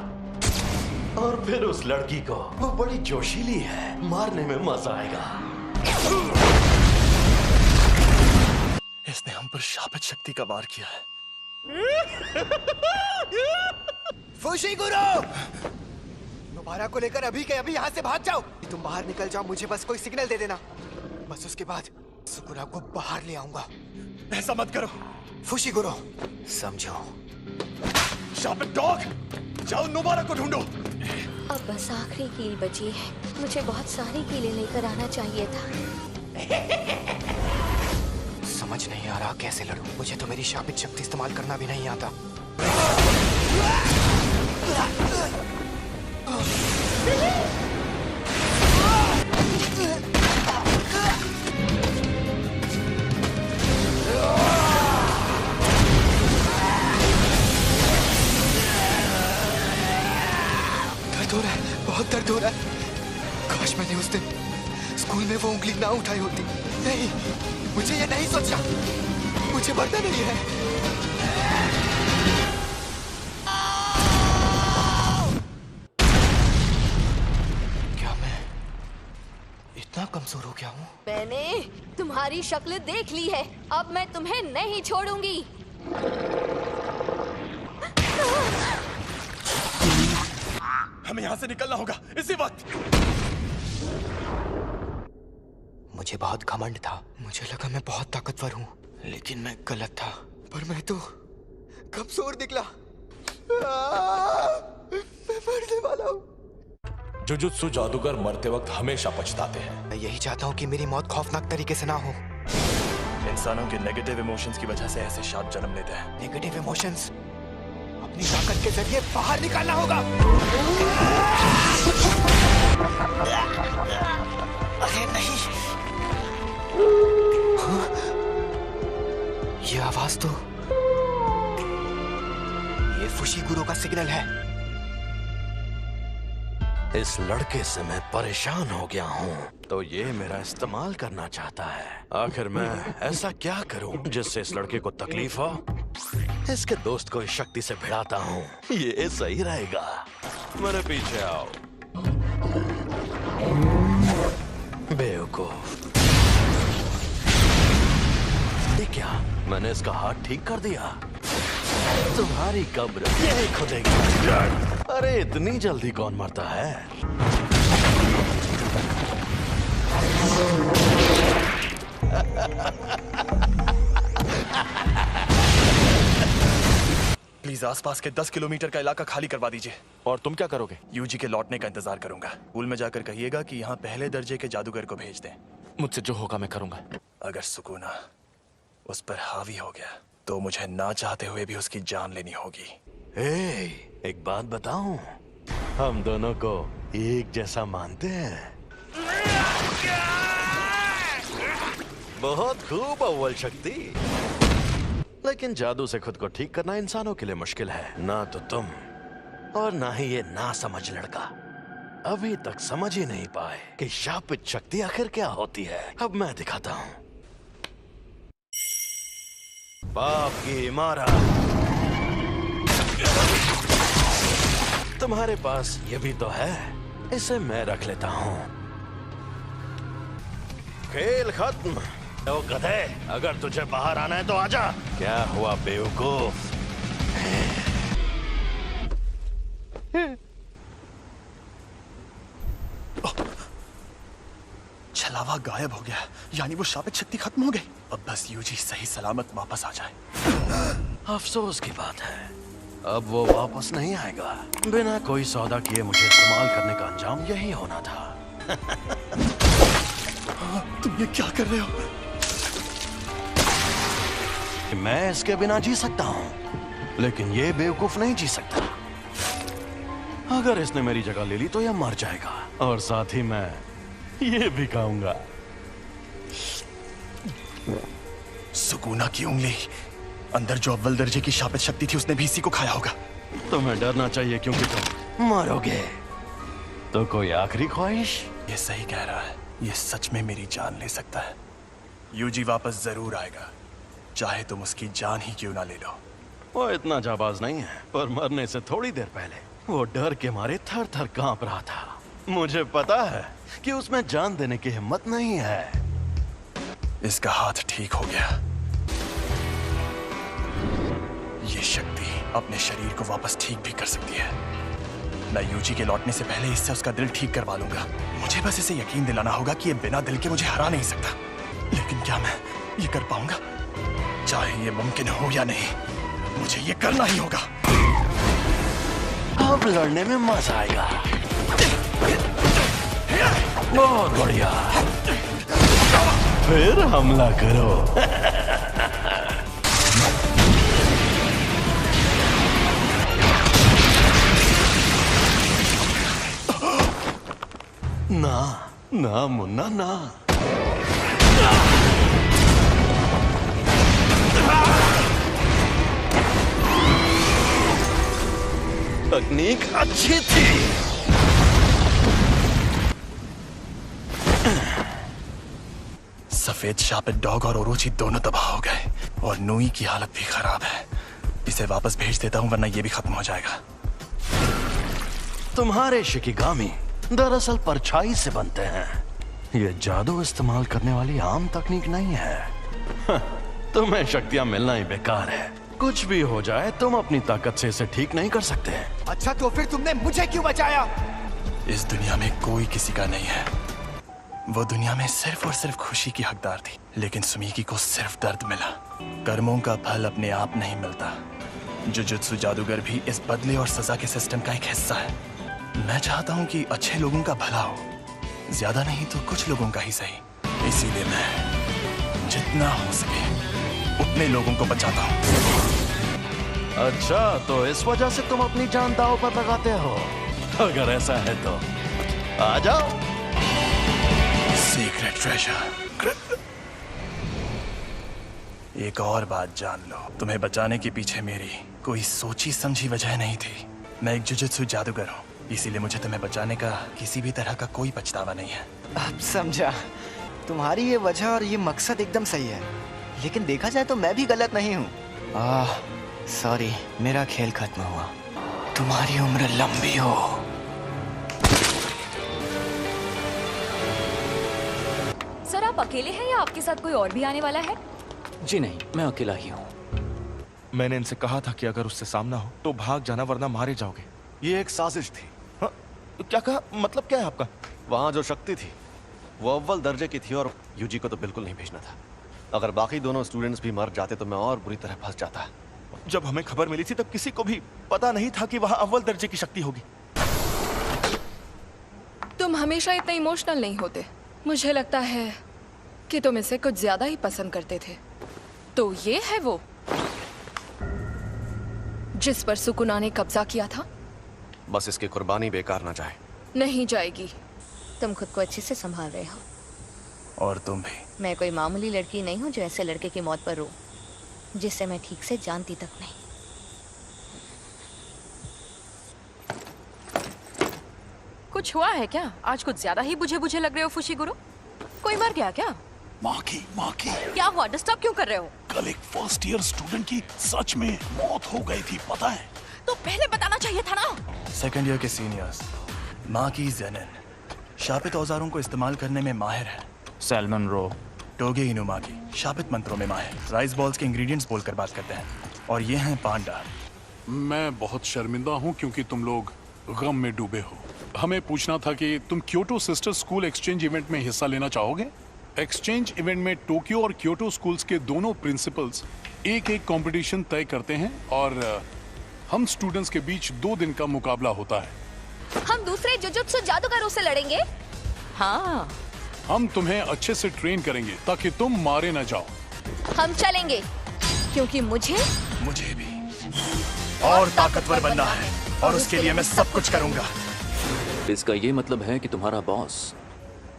और फिर उस लड़की को। वो बड़ी जोशीली है, मारने में मजा आएगा। इसने हम पर शापित शक्ति का वार किया है। फुशिगुरो! नोबारा को लेकर अभी के अभी यहाँ से भाग जाओ। तुम बाहर निकल जाओ, मुझे बस कोई सिग्नल दे देना। बस उसके बाद सुकुना को बाहर ले आऊंगा। ऐसा मत करो फुशिगुरो, समझो। शापित डॉग, जाओ नोबारा को ढूंढो। अब बस आखिरी कील बची है। मुझे बहुत सारी कीलें लेकर आना चाहिए था। समझ नहीं आ रहा कैसे लड़ूं। मुझे तो मेरी शापित शक्ति इस्तेमाल करना भी नहीं आता। दर्द हो रहा है, बहुत दर्द हो रहा है। काश मैंने उस दिन स्कूल में वो उंगली ना उठाई होती। नहीं, मुझे ये नहीं सोचना। मुझे मरना नहीं है। क्या मैं इतना कमजोर हो गया हूँ? मैंने तुम्हारी शक्ल देख ली है। अब मैं तुम्हें नहीं छोड़ूंगी। हमें यहाँ से निकलना होगा इसी वक्त। मुझे बहुत घमंड था। मुझे लगा मैं बहुत ताकतवर हूँ, लेकिन मैं गलत था। पर मैं तो कमजोर निकला। मैं मरने वाला हूँ। जुजुत्सु जादूगर मरते वक्त हमेशा पछताते हैं। मैं यही चाहता हूँ कि मेरी मौत खौफनाक तरीके से ना हो। इंसानों के नेगेटिव इमोशंस की वजह से ऐसे शाप जन्म लेते हैं। नेगेटिव इमोशंस अपनी ताकत के जरिए बाहर निकालना होगा। अरे नहीं, हाँ? ये आवाज तो ये फुशिगुरो का सिग्नल है। इस लड़के से मैं परेशान हो गया हूँ, तो ये मेरा इस्तेमाल करना चाहता है। आखिर मैं ऐसा क्या करूँ जिससे इस लड़के को तकलीफ हो? इसके दोस्त को इस शक्ति से भिड़ाता हूँ, ये सही रहेगा। मेरे पीछे आओ बेवकूफ। ये क्या, मैंने इसका हाथ ठीक कर दिया? तुम्हारी कब्र यही खुदेगी। अरे इतनी जल्दी कौन मरता है? प्लीज आसपास के 10 किलोमीटर का इलाका खाली करवा दीजिए। और तुम क्या करोगे? यूजी के लौटने का इंतजार करूंगा। स्कूल में जाकर कहिएगा कि यहाँ पहले दर्जे के जादूगर को भेज दें। मुझसे जो होगा मैं करूंगा। अगर सुकूना उस पर हावी हो गया तो मुझे ना चाहते हुए भी उसकी जान लेनी होगी। एक बात बताऊं, हम दोनों को एक जैसा मानते हैं। बहुत खूब अव्वल शक्ति, लेकिन जादू से खुद को ठीक करना इंसानों के लिए मुश्किल है। ना तो तुम और ना ही ये ना समझ लड़का अभी तक समझ ही नहीं पाए कि शापित शक्ति आखिर क्या होती है। अब मैं दिखाता हूं। पाप की इमारत। तुम्हारे पास ये भी तो है, इसे मैं रख लेता हूं। खेल खत्म। तो गधे, अगर तुझे बाहर आना है तो आजा। क्या हुआ बेवकूफ? छलावा गायब हो गया, यानी वो शापित शक्ति खत्म हो गई। अब बस यूजी सही सलामत वापस आ जाए। अफसोस की बात है, अब वो वापस नहीं आएगा। बिना कोई सौदा किए मुझे इस्तेमाल करने का अंजाम यही होना था। तुम ये क्या कर रहे हो? मैं इसके बिना जी सकता हूं, लेकिन ये बेवकूफ नहीं जी सकता। अगर इसने मेरी जगह ले ली तो यह मर जाएगा, और साथ ही मैं ये भी खाऊंगा। सुकूना की उंगली, अंदर जो अव्वल दर्जे की शापित शक्ति थी उसने भी इसी को खाया होगा। तुम्हें डरना चाहिए क्योंकि तुम मरोगे। तो कोई आखिरी ख्वाहिश? ये सही कह रहा है, ये सच में मेरी जान ले सकता है। यूजी वापस जरूर आएगा, चाहे तुम उसकी जान ही क्यों ना ले लो। वो इतना जाबाज नहीं है, पर मरने से थोड़ी देर पहले वो डर के मारे थर थर कांप रहा था। मुझे पता है कि उसमें जान देने की हिम्मत नहीं है। इसका हाथ ठीक हो गया। ये शक्ति अपने शरीर को वापस ठीक भी कर सकती है। मैं यूजी के लौटने से पहले इससे उसका दिल ठीक करवा लूंगा। मुझे बस इसे यकीन दिलाना होगा कि ये बिना दिल के मुझे हरा नहीं सकता। लेकिन क्या मैं ये कर पाऊंगा? चाहे ये मुमकिन हो या नहीं, मुझे ये करना ही होगा। अब लड़ने में मजा आएगा। बहुत बढ़िया, फिर हमला करो। ना ना मुन्ना ना। तकनीक अच्छी थी। सफेद शापित डॉग और ओरोची दोनों तबाह हो गए, और नूई की हालत भी खराब है। इसे वापस भेज देता हूं, वरना ये भी खत्म हो जाएगा। तुम्हारे शिकिगामी दरअसल परछाई से बनते हैं। ये जादू इस्तेमाल करने वाली आम तकनीक नहीं है। तुम्हें शक्तियां मिलना ही बेकार है। कुछ भी हो जाए, तुम अपनी ताकत से इसे ठीक नहीं कर सकते। अच्छा, तो फिर तुमने मुझे क्यों बचाया? इस दुनिया में कोई किसी का नहीं है। वो दुनिया में सिर्फ और सिर्फ खुशी की हकदार थी, लेकिन सुमीकी को सिर्फ दर्द मिला। कर्मों का फल अपने आप नहीं मिलता। जुजुत्सु जादूगर भी इस बदले और सजा के सिस्टम का एक हिस्सा है। मैं चाहता हूँ कि अच्छे लोगों का भला हो, ज्यादा नहीं तो कुछ लोगों का ही सही। इसीलिए मैं जितना हो सके उतने लोगों को बचाता हूँ। अच्छा, तो इस वजह से तुम अपनी जान दांव पर लगाते हो? अगर ऐसा है तो आ जाओ। Secret treasure. एक और बात जान लो, तुम्हें बचाने के पीछे मेरी कोई सोची समझी वजह नहीं थी। मैं एक जुजुत्सु जादूगर हूँ, इसीलिए मुझे तुम्हें बचाने का किसी भी तरह का कोई पछतावा नहीं है। अब समझा। तुम्हारी ये वजह और ये मकसद एकदम सही है, लेकिन देखा जाए तो मैं भी गलत नहीं हूँ। सॉरी, मेरा खेल खत्म हुआ। तुम्हारी उम्र लंबी हो। सर, आप अकेले हैं या आपके साथ कोई और भी आने वाला है? जी नहीं, मैं अकेला ही हूँ। मैंने इनसे कहा था कि अगर उससे सामना हो तो भाग जाना, वरना मारे जाओगे। ये एक साजिश थी। हाँ? क्या कहा? मतलब क्या है आपका? वहां जो शक्ति थी वो अव्वल दर्जे की थी, और यूजी को तो बिल्कुल नहीं भेजना था। अगर बाकी दोनों स्टूडेंट्स भी मर जाते तो मैं और बुरी तरह फंस जाता। जब हमें खबर मिली थी तब किसी को भी पता नहीं था कि वहां अव्वल दर्जे की शक्ति होगी। तुम हमेशा इतने इमोशनल नहीं होते। मुझे लगता है कि तुम इसे कुछ ज्यादा ही पसंद करते थे। तो ये है वो जिस पर सुकुना ने कब्जा किया था? बस इसकी कुर्बानी बेकार ना जाए। नहीं जाएगी। तुम खुद को अच्छे से संभाल रहे हो। और तुम भी। मैं कोई मामूली लड़की नहीं हूँ जो ऐसे लड़के की मौत पर रो, जिसे मैं ठीक से जानती तक नहीं। कुछ हुआ है क्या? आज कुछ ज्यादा ही बुझे बुझे लग रहे हो फुशिगुरु। कोई मर गया क्या? माँ की क्या हुआ? डिस्टर्ब क्यों कर रहे हो? कल एक फर्स्ट ईयर स्टूडेंट की सच में मौत हो गई थी, पता है? तो पहले बताना चाहिए था ना। सेकंड ईयर के सीनियर्स माँ की जेनन शापित औजारों को इस्तेमाल करने में माहिर है। सैल्मन रो टोगे इनुमागी शापित मंत्रों में माहिर, राइस बॉल्स के इंग्रेडिएंट्स बोलकर बात करते हैं। और ये हैं पांडा। मैं बहुत शर्मिंदा हूँ क्योंकि तुम लोग गम में डूबे हो। हमें पूछना था कि तुम Kyoto sister school exchange event में हिस्सा लेना चाहोगे? एक्सचेंज इवेंट में टोक्यो और क्योटो स्कूल्स के दोनों प्रिंसिपल्स एक एक कंपटीशन तय करते हैं और हम स्टूडेंट्स के बीच 2 दिन का मुकाबला होता है। हम दूसरे जुजुत्सु जादूगरों से लड़ेंगे। हाँ, हम तुम्हें अच्छे से ट्रेन करेंगे ताकि तुम मारे न जाओ। हम चलेंगे क्योंकि मुझे भी और ताकतवर बनना है और उसके लिए मैं सब कुछ करूंगा। इसका ये मतलब है कि तुम्हारा बॉस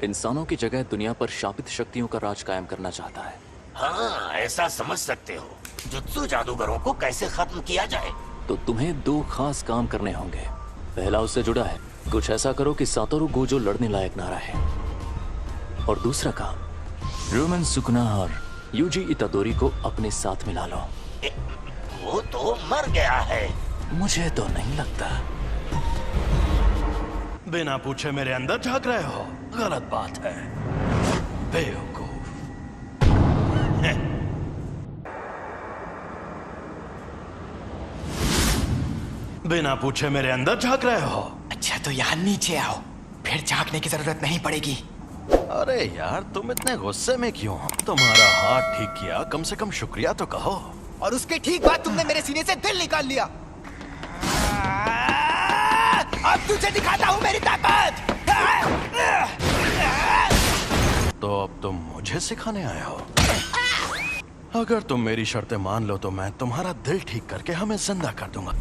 इंसानों की जगह दुनिया पर शापित शक्तियों का राज कायम करना चाहता है। हाँ, ऐसा समझ सकते हो। जुत्सु जादूगरों को कैसे खत्म किया जाए? तो तुम्हें 2 खास काम करने होंगे। पहला उससे जुड़ा है, कुछ ऐसा करो कि सातोरु गोजो लड़ने लायक ना रहे। और दूसरा काम, रोमन सुकुना और यूजी इतादोरी को अपने साथ मिला लो। वो तो मर गया है। मुझे तो नहीं लगता। बिना पूछे मेरे अंदर झांक रहे हो, गलत बात है, बेवकूफ। बिना पूछे मेरे अंदर झांक रहे हो। अच्छा तो यहाँ नीचे आओ, फिर झांकने की जरूरत नहीं पड़ेगी। अरे यार तुम इतने गुस्से में क्यों? तुम्हारा हाथ ठीक किया, कम से कम शुक्रिया तो कहो। और उसके ठीक बाद तुमने मेरे सीने से दिल निकाल लिया। अब तुझे दिखाता हूँ मेरी ताकत। तो अब तुम मुझे सिखाने आए हो? अगर तुम मेरी शर्तें मान लो तो मैं तुम्हारा दिल ठीक करके हमें जिंदा कर दूंगा।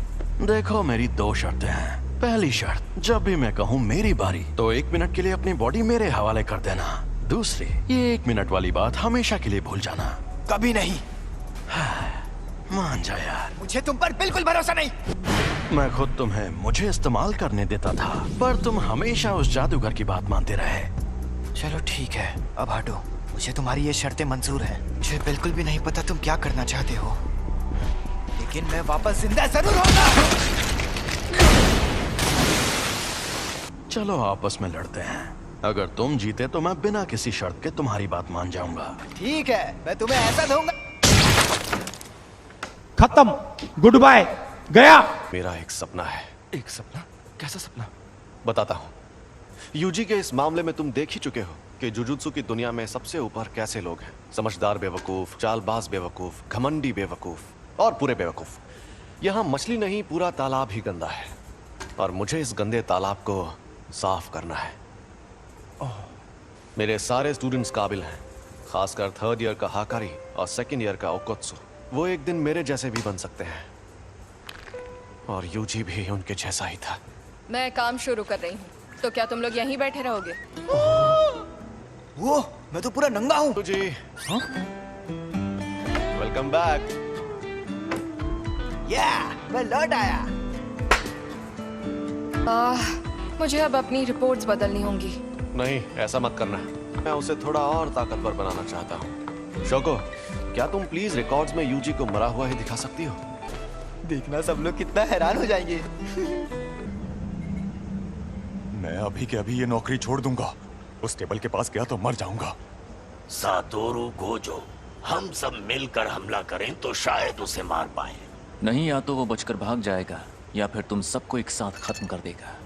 देखो मेरी 2 शर्तें हैं। पहली शर्त, जब भी मैं कहूँ मेरी बारी तो 1 मिनट के लिए अपनी बॉडी मेरे हवाले कर देना। दूसरी, ये 1 मिनट वाली बात हमेशा के लिए भूल जाना। कभी नहीं। मान जा यार। मुझे तुम पर बिल्कुल भरोसा नहीं। मैं खुद तुम्हें मुझे इस्तेमाल करने देता था, पर तुम हमेशा उस जादूगर की बात मानते रहे। चलो ठीक है, अब हटो। मुझे तुम्हारी ये शर्तें मंजूर हैं। मुझे बिल्कुल भी नहीं पता तुम क्या करना चाहते हो, लेकिन मैं वापस जिंदा जरूर होगा। चलो आपस में लड़ते हैं। अगर तुम जीते तो मैं बिना किसी शर्त के तुम्हारी बात मान जाऊंगा। ठीक है, मैं तुम्हें ऐसा दूंगा। खत्म, गुड बाय, गया। मेरा एक सपना है। एक सपना? कैसा सपना? बताता हूँ। यूजी के इस मामले में तुम देख ही चुके हो कि जुजुत्सु की दुनिया में सबसे ऊपर कैसे लोग हैं। समझदार बेवकूफ, चालबाज बेवकूफ, घमंडी बेवकूफ और पूरे बेवकूफ। यहाँ मछली नहीं, पूरा तालाब ही गंदा है और मुझे इस गंदे तालाब को साफ करना है। मेरे सारे स्टूडेंट्स काबिल हैं, खासकर 3rd ईयर का हाकारी और 2nd ईयर का ओकोत्सु। वो एक दिन मेरे जैसे भी बन सकते हैं और यूजी भी उनके जैसा ही था। मैं काम शुरू कर रही हूँ, तो क्या तुम लोग यहीं बैठे रहोगे? वो मैं तो पूरा नंगा हूँ। जी वेलकम बैक। मैं लौट आया। मुझे अब अपनी रिपोर्ट्स बदलनी होंगी। नहीं, ऐसा मत करना। मैं उसे थोड़ा और ताकतवर बनाना चाहता हूँ। शोको, क्या तुम प्लीज रिकॉर्ड्स में यूजी को मरा हुआ ही दिखा सकती हो? देखना सब लोग कितना हैरान हो जाएंगे। मैं अभी के अभी ये नौकरी छोड़ दूंगा। उस टेबल के पास गया तो मर जाऊंगा। सातोरु गोजो, हम सब मिलकर हमला करें तो शायद उसे मार पाए। नहीं, या तो वो बचकर भाग जाएगा या फिर तुम सबको एक साथ खत्म कर देगा।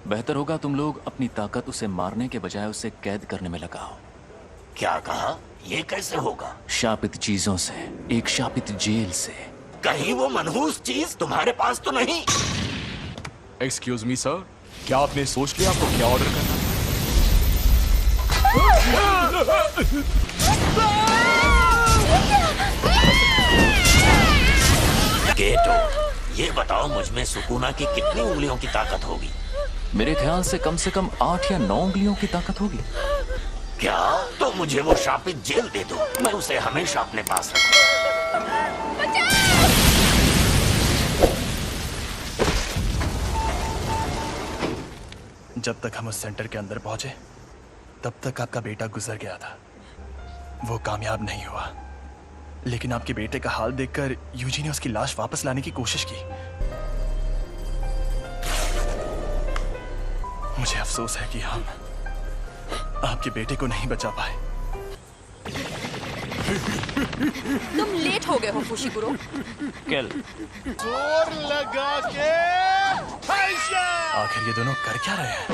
बेहतर होगा तुम लोग अपनी ताकत उसे मारने के बजाय उसे कैद करने में लगाओ। क्या कहा? ये कैसे होगा? शापित चीजों से, एक शापित जेल से। कहीं वो मनहूस चीज तुम्हारे पास तो नहीं? एक्सक्यूज मी सर, क्या आपने सोच लिया आपको क्या ऑर्डर करना? गेटो, ये बताओ मुझ में सुकूना की कितनी उंगलियों की ताकत होगी? मेरे ख्याल से कम 8 या 9 उंगलियों की ताकत होगी। क्या? तो मुझे वो शापित जेल दे दो, मैं उसे हमेशा अपने पास रखूं। जब तक हम उस सेंटर के अंदर पहुंचे तब तक आपका बेटा गुजर गया था। वो कामयाब नहीं हुआ, लेकिन आपके बेटे का हाल देखकर यूजी ने उसकी लाश वापस लाने की कोशिश की। मुझे अफसोस है कि हम आपके बेटे को नहीं बचा पाए। तुम लेट हो गए हो फुशिगुरो। कल जोर लगा के आखिर ये दोनों कर क्या रहे हैं?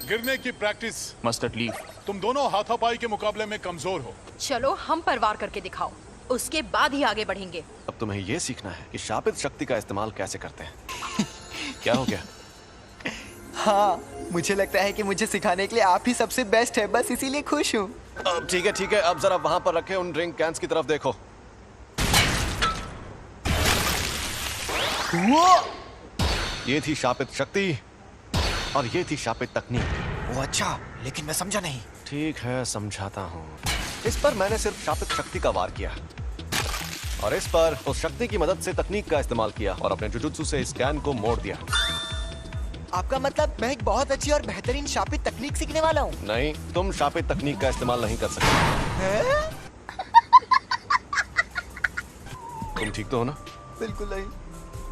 गिरने की प्रैक्टिस। Mustard leaf. तुम दोनों हाथापाई के मुकाबले में कमजोर हो। चलो हम पर वार करके दिखाओ, उसके बाद ही आगे बढ़ेंगे। अब तुम्हें ये सीखना है कि शापित शक्ति का इस्तेमाल कैसे करते हैं। क्या हो गया? हाँ, मुझे लगता है कि मुझे सिखाने के लिए आप ही सबसे बेस्ट है, बस इसीलिए खुश हूँ। अब ठीक है, अब जरा वहां पर रखे उन ड्रिंक कैंस की तरफ देखो। ये थी शापित शक्ति और ये थी शापित तकनीक। वो अच्छा, लेकिन मैं समझा नहीं। ठीक है, समझाता हूँ। इस पर मैंने सिर्फ शापित शक्ति का वार किया और इस पर उस शक्ति की मदद से तकनीक का इस्तेमाल किया और अपने जुजुत्सु से इस कैन को मोड़ दिया। आपका मतलब मैं एक बहुत अच्छी और बेहतरीन शापित तकनीक सीखने वाला हूँ? नहीं, तुम शापित तकनीक का इस्तेमाल नहीं कर सकते। तुम ठीक तो हो ना? बिल्कुल नहीं,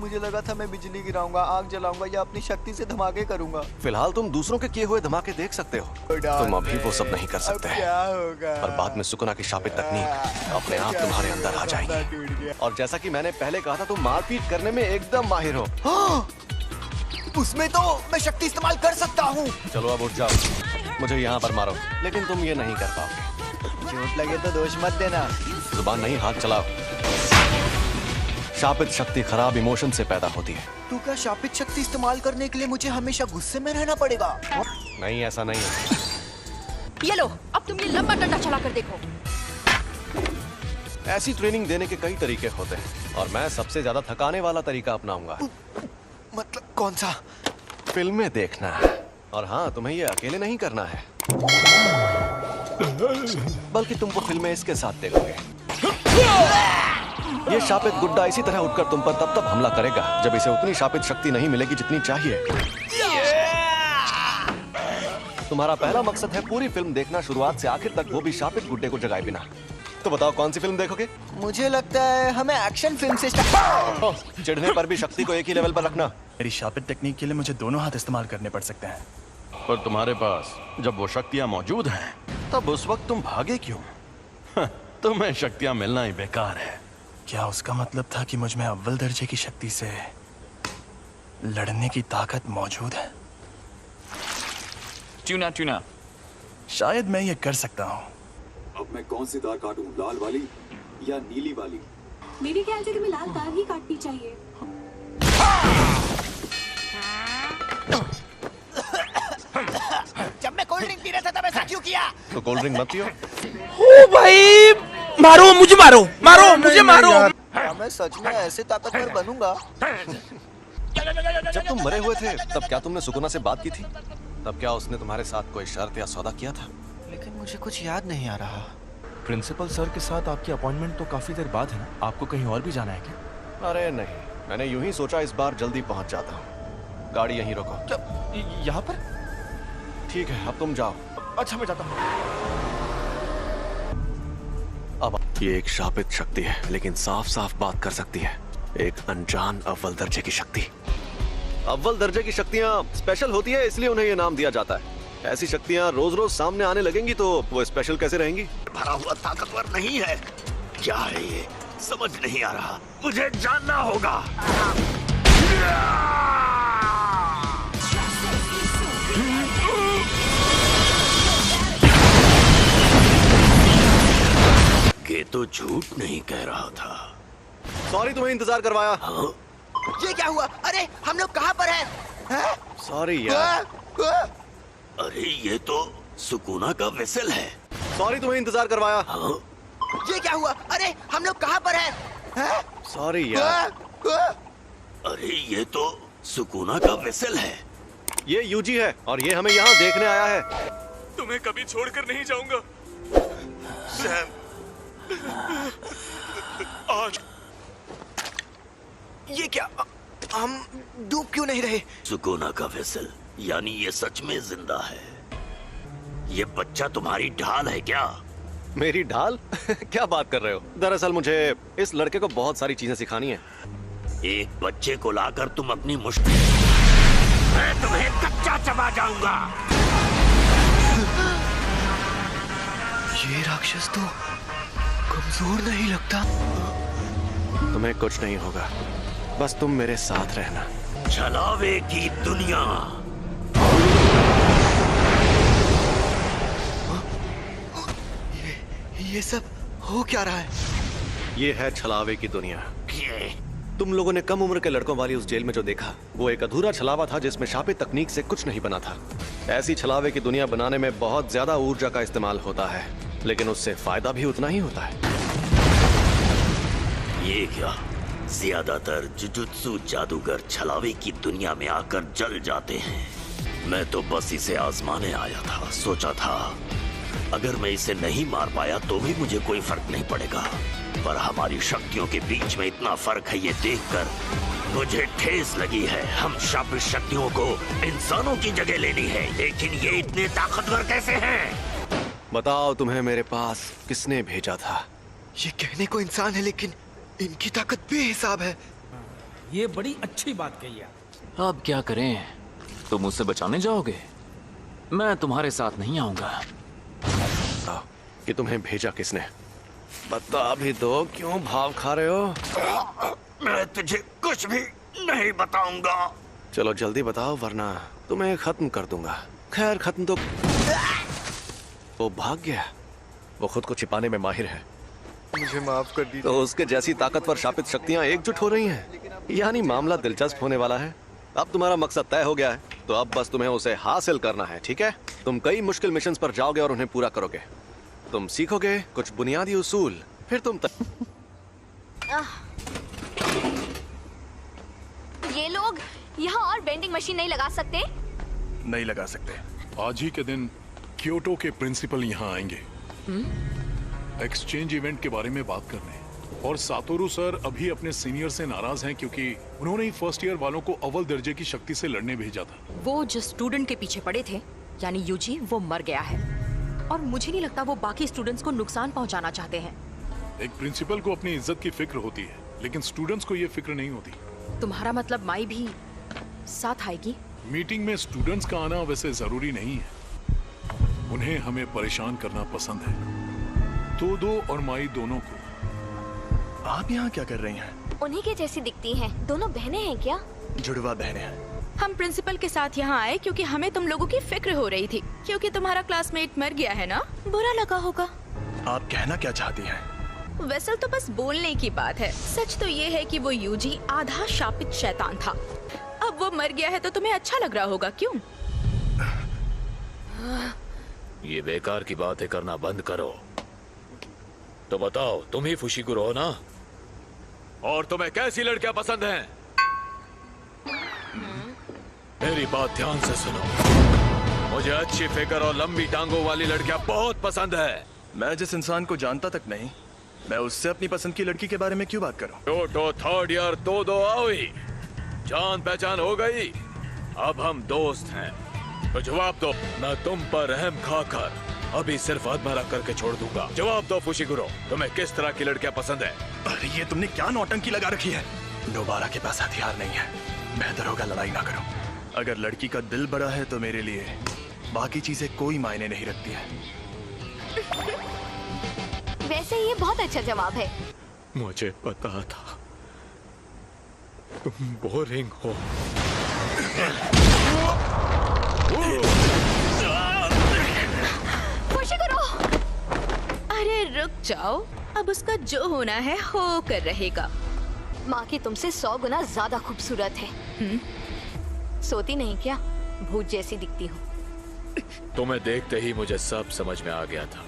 मुझे लगा था मैं बिजली गिराऊंगा, आग जलाऊंगा या अपनी शक्ति से धमाके करूंगा। फिलहाल तुम दूसरों के किए हुए धमाके देख सकते हो, तुम अभी वो सब नहीं कर सकते। क्या होगा? पर बाद में सुकुना की शापित तकनीक अपने आप तुम्हारे अंदर आ जाएगी। और जैसा कि मैंने पहले कहा था, तुम मारपीट करने में एकदम माहिर हो। उसमें तो मैं शक्ति इस्तेमाल कर सकता हूँ। चलो अब उठ जाओ, मुझे यहाँ पर मारो, लेकिन तुम ये नहीं कर पाओगे। चोट लगे तो दोष मत देना। जुबान नहीं, हाथ चलाओ। शापित शक्ति खराब इमोशन से पैदा होती है। तो क्या शापित शक्ति इस्तेमाल करने के लिए मुझे हमेशा गुस्से में रहना पड़ेगा? नहीं, ऐसा नहीं है। ये लो, अब तुम ये लंबा डंडा चला कर देखो। ऐसी ट्रेनिंग देने के कई तरीके होते हैं और मैं सबसे ज्यादा थकाने वाला तरीका अपनाऊंगा। मतलब कौन सा? फिल्में देखना। और हाँ, तुम्हें ये अकेले नहीं करना है, बल्कि तुम वो फिल्में इसके साथ देखोगे। ये शापित गुड्डा इसी तरह उठकर तुम पर तब हमला करेगा जब इसे उतनी शापित शक्ति नहीं मिलेगी जितनी चाहिए। तुम्हारा पहला मकसद है पूरी फिल्म देखना, शुरुआत से आखिर तक, वो भी शापित गुड्डे को जगाए बिना। तो बताओ कौन सी फिल्म देखोगे? मुझे लगता है हमें एक्शन फिल्म से स्टार्ट। चिढ़ने पर भी शक्ति को एक ही लेवल पर रखना। मेरी शापित टेक्निक के लिए मुझे दोनों हाथ इस्तेमाल करने पड़ सकते हैं। पर तुम्हारे पास जब वो शक्तियां मौजूद हैं, तब उस वक्त तुम भागे क्यों? तुम्हें शक्तियां मिलना ही बेकार है। क्या उसका मतलब था कि मुझ में अव्वल दर्जे की शक्ति से लड़ने की ताकत मौजूद है? ट्यूना। शायद मैं ये कर सकता हूँ। अब मैं कौन सी तार काटूं, लाल वाली या नीली वाली? मेरे ख्याल से तुम्हें लाल तार ही काटनी चाहिए। जब मैं कोल्ड ड्रिंक पी रहा था तब ऐसा क्यों किया? तो कोल्ड ड्रिंक मत पियो। ओ भाई, मारो मुझे, मारो मुझे, मारो। क्या मैं सच में ऐसे ताकतवर बनूंगा? जब तुम मरे हुए थे तब क्या तुमने सुकुना से बात की थी? तब क्या उसने तुम्हारे साथ कोई शर्त या सौदा किया था? लेकिन मुझे कुछ याद नहीं आ रहा। प्रिंसिपल सर के साथ आपकी अपॉइंटमेंट तो काफी देर बाद है ना? आपको कहीं और भी जाना है क्या? अरे नहीं, मैंने यूं ही सोचा इस बार जल्दी पहुंच जाता हूँ। गाड़ी यहीं रोको। यहाँ पर? ठीक है, अब तुम जाओ। अच्छा, मैं जाता हूँ। अब ये एक शापित शक्ति है, लेकिन साफ साफ बात कर सकती है। एक अनजान अव्वल दर्जे की शक्ति। अव्वल दर्जे की शक्तियाँ स्पेशल होती है, इसलिए उन्हें ये नाम दिया जाता है। ऐसी शक्तियाँ रोज रोज सामने आने लगेंगी तो वो स्पेशल कैसे रहेंगी? भरा हुआ ताकतवर नहीं है। क्या है ये? समझ नहीं आ रहा, मुझे जानना होगा। ये तो झूठ नहीं कह रहा था। सॉरी तुम्हें इंतजार करवाया। ये क्या हुआ? अरे हम लोग कहाँ पर हैं? सॉरी यार। अरे ये तो सुकुना का वेसल है। सॉरी तुम्हें इंतजार करवाया। ये क्या हुआ? अरे हम लोग कहाँ पर हैं? सॉरी यार। अरे ये तो सुकूना का वेसल है। ये यूजी है और ये हमें यहाँ देखने आया है। तुम्हें कभी छोड़कर नहीं जाऊंगा सैम। आज ये क्या, हम डूब क्यों नहीं रहे? सुकूना का वेसल, यानी ये सच में जिंदा है। ये बच्चा तुम्हारी ढाल है क्या? मेरी ढाल? क्या बात कर रहे हो? दरअसल मुझे इस लड़के को बहुत सारी चीजें सिखानी है। एक बच्चे को लाकर तुम अपनी मुश्किल, मैं तुम्हें कच्चा चबा जाऊंगा। ये राक्षस तो कमजोर नहीं लगता। तुम्हें कुछ नहीं होगा, बस तुम मेरे साथ रहना। छलावे की दुनिया। ये सब हो क्या रहा है? ये है छलावे की दुनिया। तुम लोगों ने कम उम्र के लड़कों वाली उस जेल में जो देखा, वो एक अधूरा छलावा था जिसमें शापित तकनीक से कुछ नहीं बना था। ऐसी छलावे की दुनिया बनाने में बहुत ज्यादा ऊर्जा का इस्तेमाल होता है, लेकिन उससे फायदा भी उतना ही होता है। ये क्या, ज्यादातर जुजुत्सु जादूगर छलावे की दुनिया में आकर जल जाते हैं। मैं तो बस इसे आजमाने आया था। सोचा था अगर मैं इसे नहीं मार पाया तो भी मुझे कोई फर्क नहीं पड़ेगा, पर हमारी शक्तियों के बीच में इतना फर्क है, ये देखकर मुझे ठेस लगी है। हम शापित शक्तियों को इंसानों की जगह लेनी है, लेकिन ये इतने ताकतवर कैसे हैं? बताओ, तुम्हें मेरे पास किसने भेजा था? ये कहने को इंसान है, लेकिन इनकी ताकत बेहिसाब है। ये बड़ी अच्छी बात कही है। अब क्या करें? तुम मुझसे बचाने जाओगे? मैं तुम्हारे साथ नहीं आऊंगा। कि तुम्हें भेजा किसने? बता भी दो, क्यों भाव खा रहे हो? मैं तुझे कुछ भी नहीं बताऊंगा। चलो जल्दी बताओ, वरना तुम्हें खत्म कर दूंगा। खैर, खत्म तो वो भाग गया। वो खुद को छिपाने में माहिर है। मुझे माफ कर दीजिए। तो उसके जैसी ताकतवर शापित शक्तियां एकजुट हो रही हैं। यानी मामला दिलचस्प होने वाला है। अब तुम्हारा मकसद तय हो गया है, तो अब बस तुम्हें उसे हासिल करना है, ठीक है? तुम कई मुश्किल मिशंस पर जाओगे और उन्हें पूरा करोगे। तुम सीखोगे कुछ बुनियादी उसूल, फिर तुम ये लोग यहाँ और बेंडिंग मशीन नहीं लगा सकते? नहीं लगा सकते। आज ही के दिन क्योटो के प्रिंसिपल यहाँ आएंगे एक्सचेंज इवेंट के बारे में बात करने। और सातोरू सर अभी अपने सीनियर से नाराज हैं क्योंकि उन्होंने ही फर्स्ट ईयर वालों को अव्वल दर्जे की शक्ति से लड़ने भेजा था। वो जो स्टूडेंट के पीछे पड़े थे, यानी यूजी, वो मर गया है और मुझे नहीं लगता वो बाकी स्टूडेंट्स को नुकसान पहुंचाना चाहते हैं। एक प्रिंसिपल को अपनी इज्जत की फिक्र होती है, लेकिन स्टूडेंट्स को ये फिक्र नहीं होती। तुम्हारा मतलब माई भी साथ आएगी? मीटिंग में स्टूडेंट्स का आना वैसे जरूरी नहीं है। उन्हें हमें परेशान करना पसंद है। तोदो और माई दोनों को। आप यहाँ क्या कर रही हैं? उन्हीं के जैसी दिखती हैं। दोनों बहनें हैं क्या? जुड़वा बहनें हैं। हम प्रिंसिपल के साथ यहाँ आए क्योंकि हमें तुम लोगों की फिक्र हो रही थी, क्योंकि तुम्हारा क्लासमेट मर गया है ना, बुरा लगा होगा। आप कहना क्या चाहती हैं? वेसल तो बस बोलने की बात है। सच तो ये है कि वो यूजी आधा शापित शैतान था। अब वो मर गया है तो तुम्हें अच्छा लग रहा होगा, क्यों? ये बेकार की बातें करना बंद करो। तो बताओ, तुम ही फुशिगुरो हो ना? और तुम्हें कैसी लड़कियां पसंद हैं? मेरी बात ध्यान से सुनो। मुझे अच्छी फिगर और लंबी टांगों वाली लड़कियां बहुत पसंद है। मैं जिस इंसान को जानता तक नहीं, मैं उससे अपनी पसंद की लड़की के बारे में क्यों बात करूं? क्योटो थर्ड ईयर तोदो आओई, जान पहचान हो गई। अब हम दोस्त हैं, तो जवाब दो। मैं तुम पर रहम खाकर अभी सिर्फ अधमरा करके छोड़ दूंगा। जवाब दो फुशिगुरो, तुम्हें किस तरह की लड़कियां पसंद है? अरे ये तुमने क्या नौटंकी लगा रखी है? दोबारा के पास हथियार नहीं है, बेहतर होगा लड़ाई ना करो। अगर लड़की का दिल बड़ा है तो मेरे लिए बाकी चीजें कोई मायने नहीं रखती है। वैसे ये बहुत अच्छा जवाब है। मुझे पता था तुम बोरिंग हो। अरे रुक जाओ, अब उसका जो होना है हो कर रहेगा। माँ की तुमसे 100 गुना ज्यादा खूबसूरत है। सोती नहीं क्या? भूत जैसी दिखती हो। तुम्हें देखते ही मुझे सब समझ में आ गया था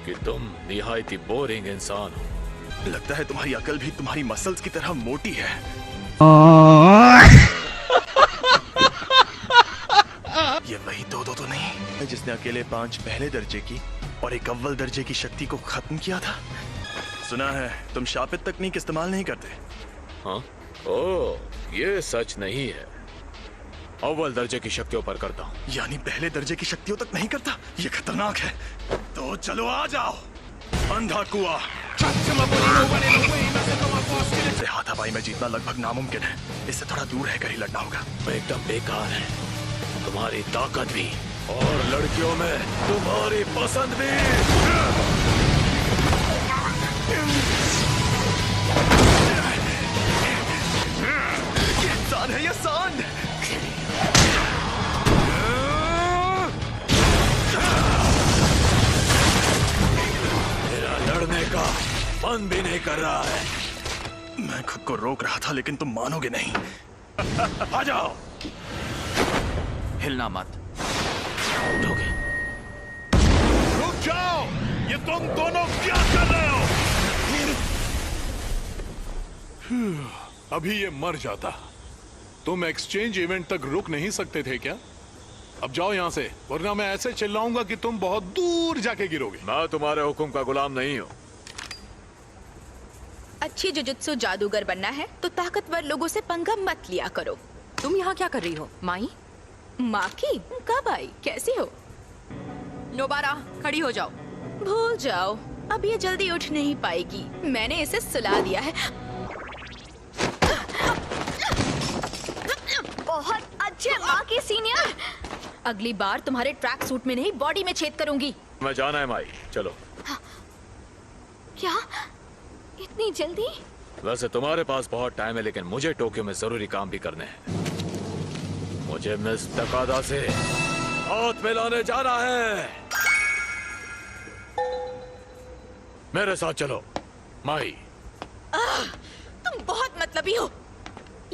कि तुम निहायती बोरिंग इंसान हो। लगता है तुम्हारी अकल भी तुम्हारी मसल्स की तरह मोटी है। ये वही दो तो नहीं जिसने अकेले 5 पहले दर्जे की और एक अव्वल दर्जे की शक्ति को खत्म किया था? सुना है तुम शापित तकनीक इस्तेमाल नहीं करते। हाँ? ओह, ये सच नहीं है। अव्वल दर्जे की शक्तियों पर करता हूँ। यानी पहले दर्जे की शक्तियों तक नहीं करता? ये खतरनाक है। तो चलो आ जाओ। अंधा कुआं। इससे हाथापाई में जीतना लगभग नामुमकिन है। इससे थोड़ा दूर रहकर ही लड़ना होगा। एकदम बेकार है। तुम्हारी ताकत भी और लड़कियों में तुम्हारी पसंद भी। ये इंसान है, ये सांड। मेरा लड़ने का मन भी नहीं कर रहा है। मैं खुद को रोक रहा था लेकिन तुम मानोगे नहीं। आ जाओ। हिलना मत। रुक जाओ, ये तुम दोनों क्या कर रहे हो? अभी ये मर जाता। तुम एक्सचेंज इवेंट तक रुक नहीं सकते थे क्या? अब जाओ यहाँ से, वरना मैं ऐसे चिल्लाऊंगा कि तुम बहुत दूर जाके गिरोगे। मैं तुम्हारे हुक्म का गुलाम नहीं हूँ। अच्छी जुजुत्सु जादूगर बनना है तो ताकतवर लोगों से पंगा मत लिया करो। तुम यहाँ क्या कर रही हो माई? माँ की? कब आई? कैसी हो? नोबारा, खड़ी हो जाओ। भूल जाओ, अब ये जल्दी उठ नहीं पाएगी। मैंने इसे सुला दिया है। बहुत अच्छे माँ की सीनियर। अगली बार तुम्हारे ट्रैक सूट में नहीं, बॉडी में छेद करूंगी। मैं जाना है माई, चलो। क्या इतनी जल्दी? वैसे तुम्हारे पास बहुत टाइम है, लेकिन मुझे टोक्यो में जरूरी काम भी करने हैं। मुझे मिस तकादा से हाथ मिलाने जाना है। मेरे साथ चलो माई। तुम बहुत मतलबी हो।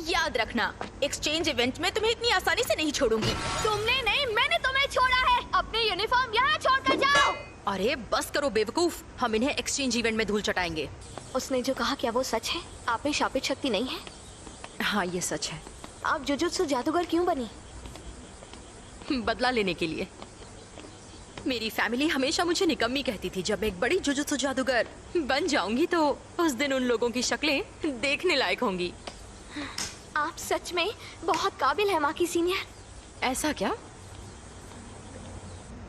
याद रखना, एक्सचेंज इवेंट में तुम्हें इतनी आसानी से नहीं छोड़ूंगी। तुमने नहीं, मैंने तुम्हें छोड़ा है। अपने यूनिफॉर्म यहाँ छोड़कर जाओ। अरे बस करो बेवकूफ, हम इन्हें एक्सचेंज इवेंट में धूल चटाएंगे। उसने जो कहा क्या वो सच है? आप में शापित शक्ति नहीं है? हाँ ये सच है। आप जुजुत्सु जादूगर क्यों बनी? बदला लेने के लिए। मेरी फैमिली हमेशा मुझे निकम्मी कहती थी। जब एक बड़ी जुजुत्सु जादूगर बन जाऊंगी तो उस दिन उन लोगों की शक्लें देखने लायक होंगी। आप सच में बहुत काबिल है माँ की सीनियर। ऐसा क्या?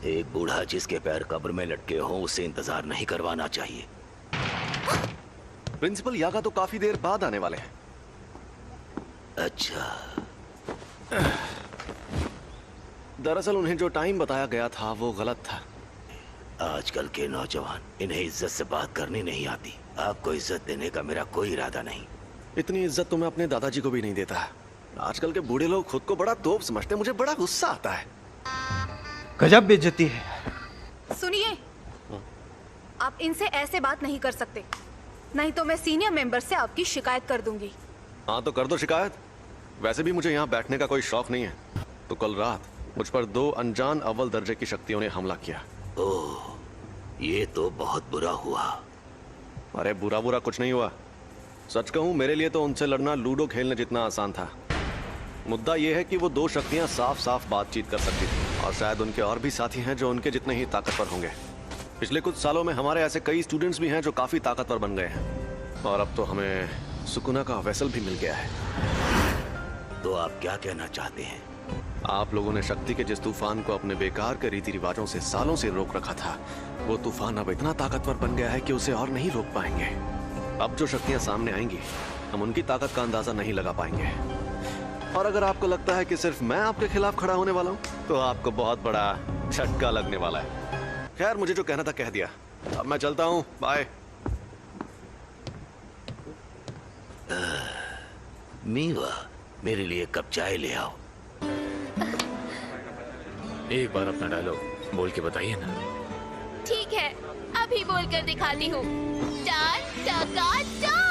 एक बूढ़ा जिसके पैर कब्र में लटके हों उसे इंतजार नहीं करवाना चाहिए। प्रिंसिपल यागा तो काफी देर बाद आने वाले हैं। अच्छा। दरअसल उन्हें जो टाइम बताया गया था वो गलत था। आजकल के नौजवान, इन्हें इज्जत से बात करनी नहीं आती। आपको इज्जत देने का मेरा कोई इरादा नहीं। इतनी इज्जत तो मैं अपने दादाजी को भी नहीं देता। आजकल के बूढ़े लोग खुद को बड़ा तोप समझते हैं। मुझे बड़ा गुस्सा आता है। गजब बेइज्जती है। सुनिए, आप इनसे ऐसे बात नहीं कर सकते, नहीं तो मैं सीनियर मेंबर से आपकी शिकायत कर दूंगी। हाँ तो कर दो शिकायत। वैसे भी मुझे यहाँ बैठने का कोई शौक नहीं है। तो कल रात मुझ पर 2 अनजान अव्वल दर्जे की शक्तियों ने हमला किया। ओह, ये तो बहुत बुरा हुआ। अरे बुरा बुरा कुछ नहीं हुआ। सच कहूँ मेरे लिए तो उनसे लड़ना लूडो खेलने जितना आसान था। मुद्दा यह है कि वो 2 शक्तियाँ साफ साफ बातचीत कर सकती थी और शायद उनके और भी साथी हैं जो उनके जितने ही ताकतवर होंगे। पिछले कुछ सालों में हमारे ऐसे कई स्टूडेंट्स भी हैं जो काफी ताकतवर बन गए हैं और अब तो हमें सुकुना का वेसल भी मिल गया है। तो आप क्या कहना चाहते हैं? आप लोगों ने शक्ति के जिस तूफान को अपने बेकार के रीति रिवाजों से सालों से रोक रखा था, वो तूफान अब इतना ताकतवर बन गया है कि उसे और नहीं रोक पाएंगे। अब जो शक्तियां सामने आएंगी हम उनकी ताकत का अंदाजा नहीं लगा पाएंगे। और अगर आपको लगता है कि सिर्फ मैं आपके खिलाफ खड़ा होने वाला हूँ तो आपको बहुत बड़ा झटका लगने वाला है। खैर मुझे जो कहना था कह दिया। अब मैं चलता हूँ, बाय। मीवा, मेरे लिए कप चाय ले आओ। एक बार अपना डायलॉग बोल के बताइए ना। ठीक है, अभी बोलकर दिखाती हूँ। डाल टका डाल।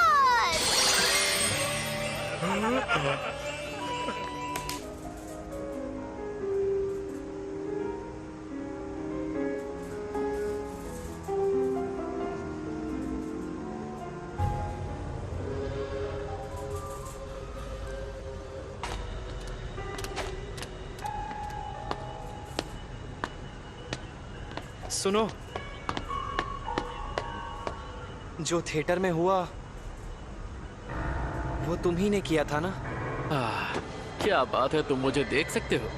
सुनो, जो थिएटर में हुआ वो तुम ही ने किया था ना? क्या बात है, तुम मुझे देख सकते हो?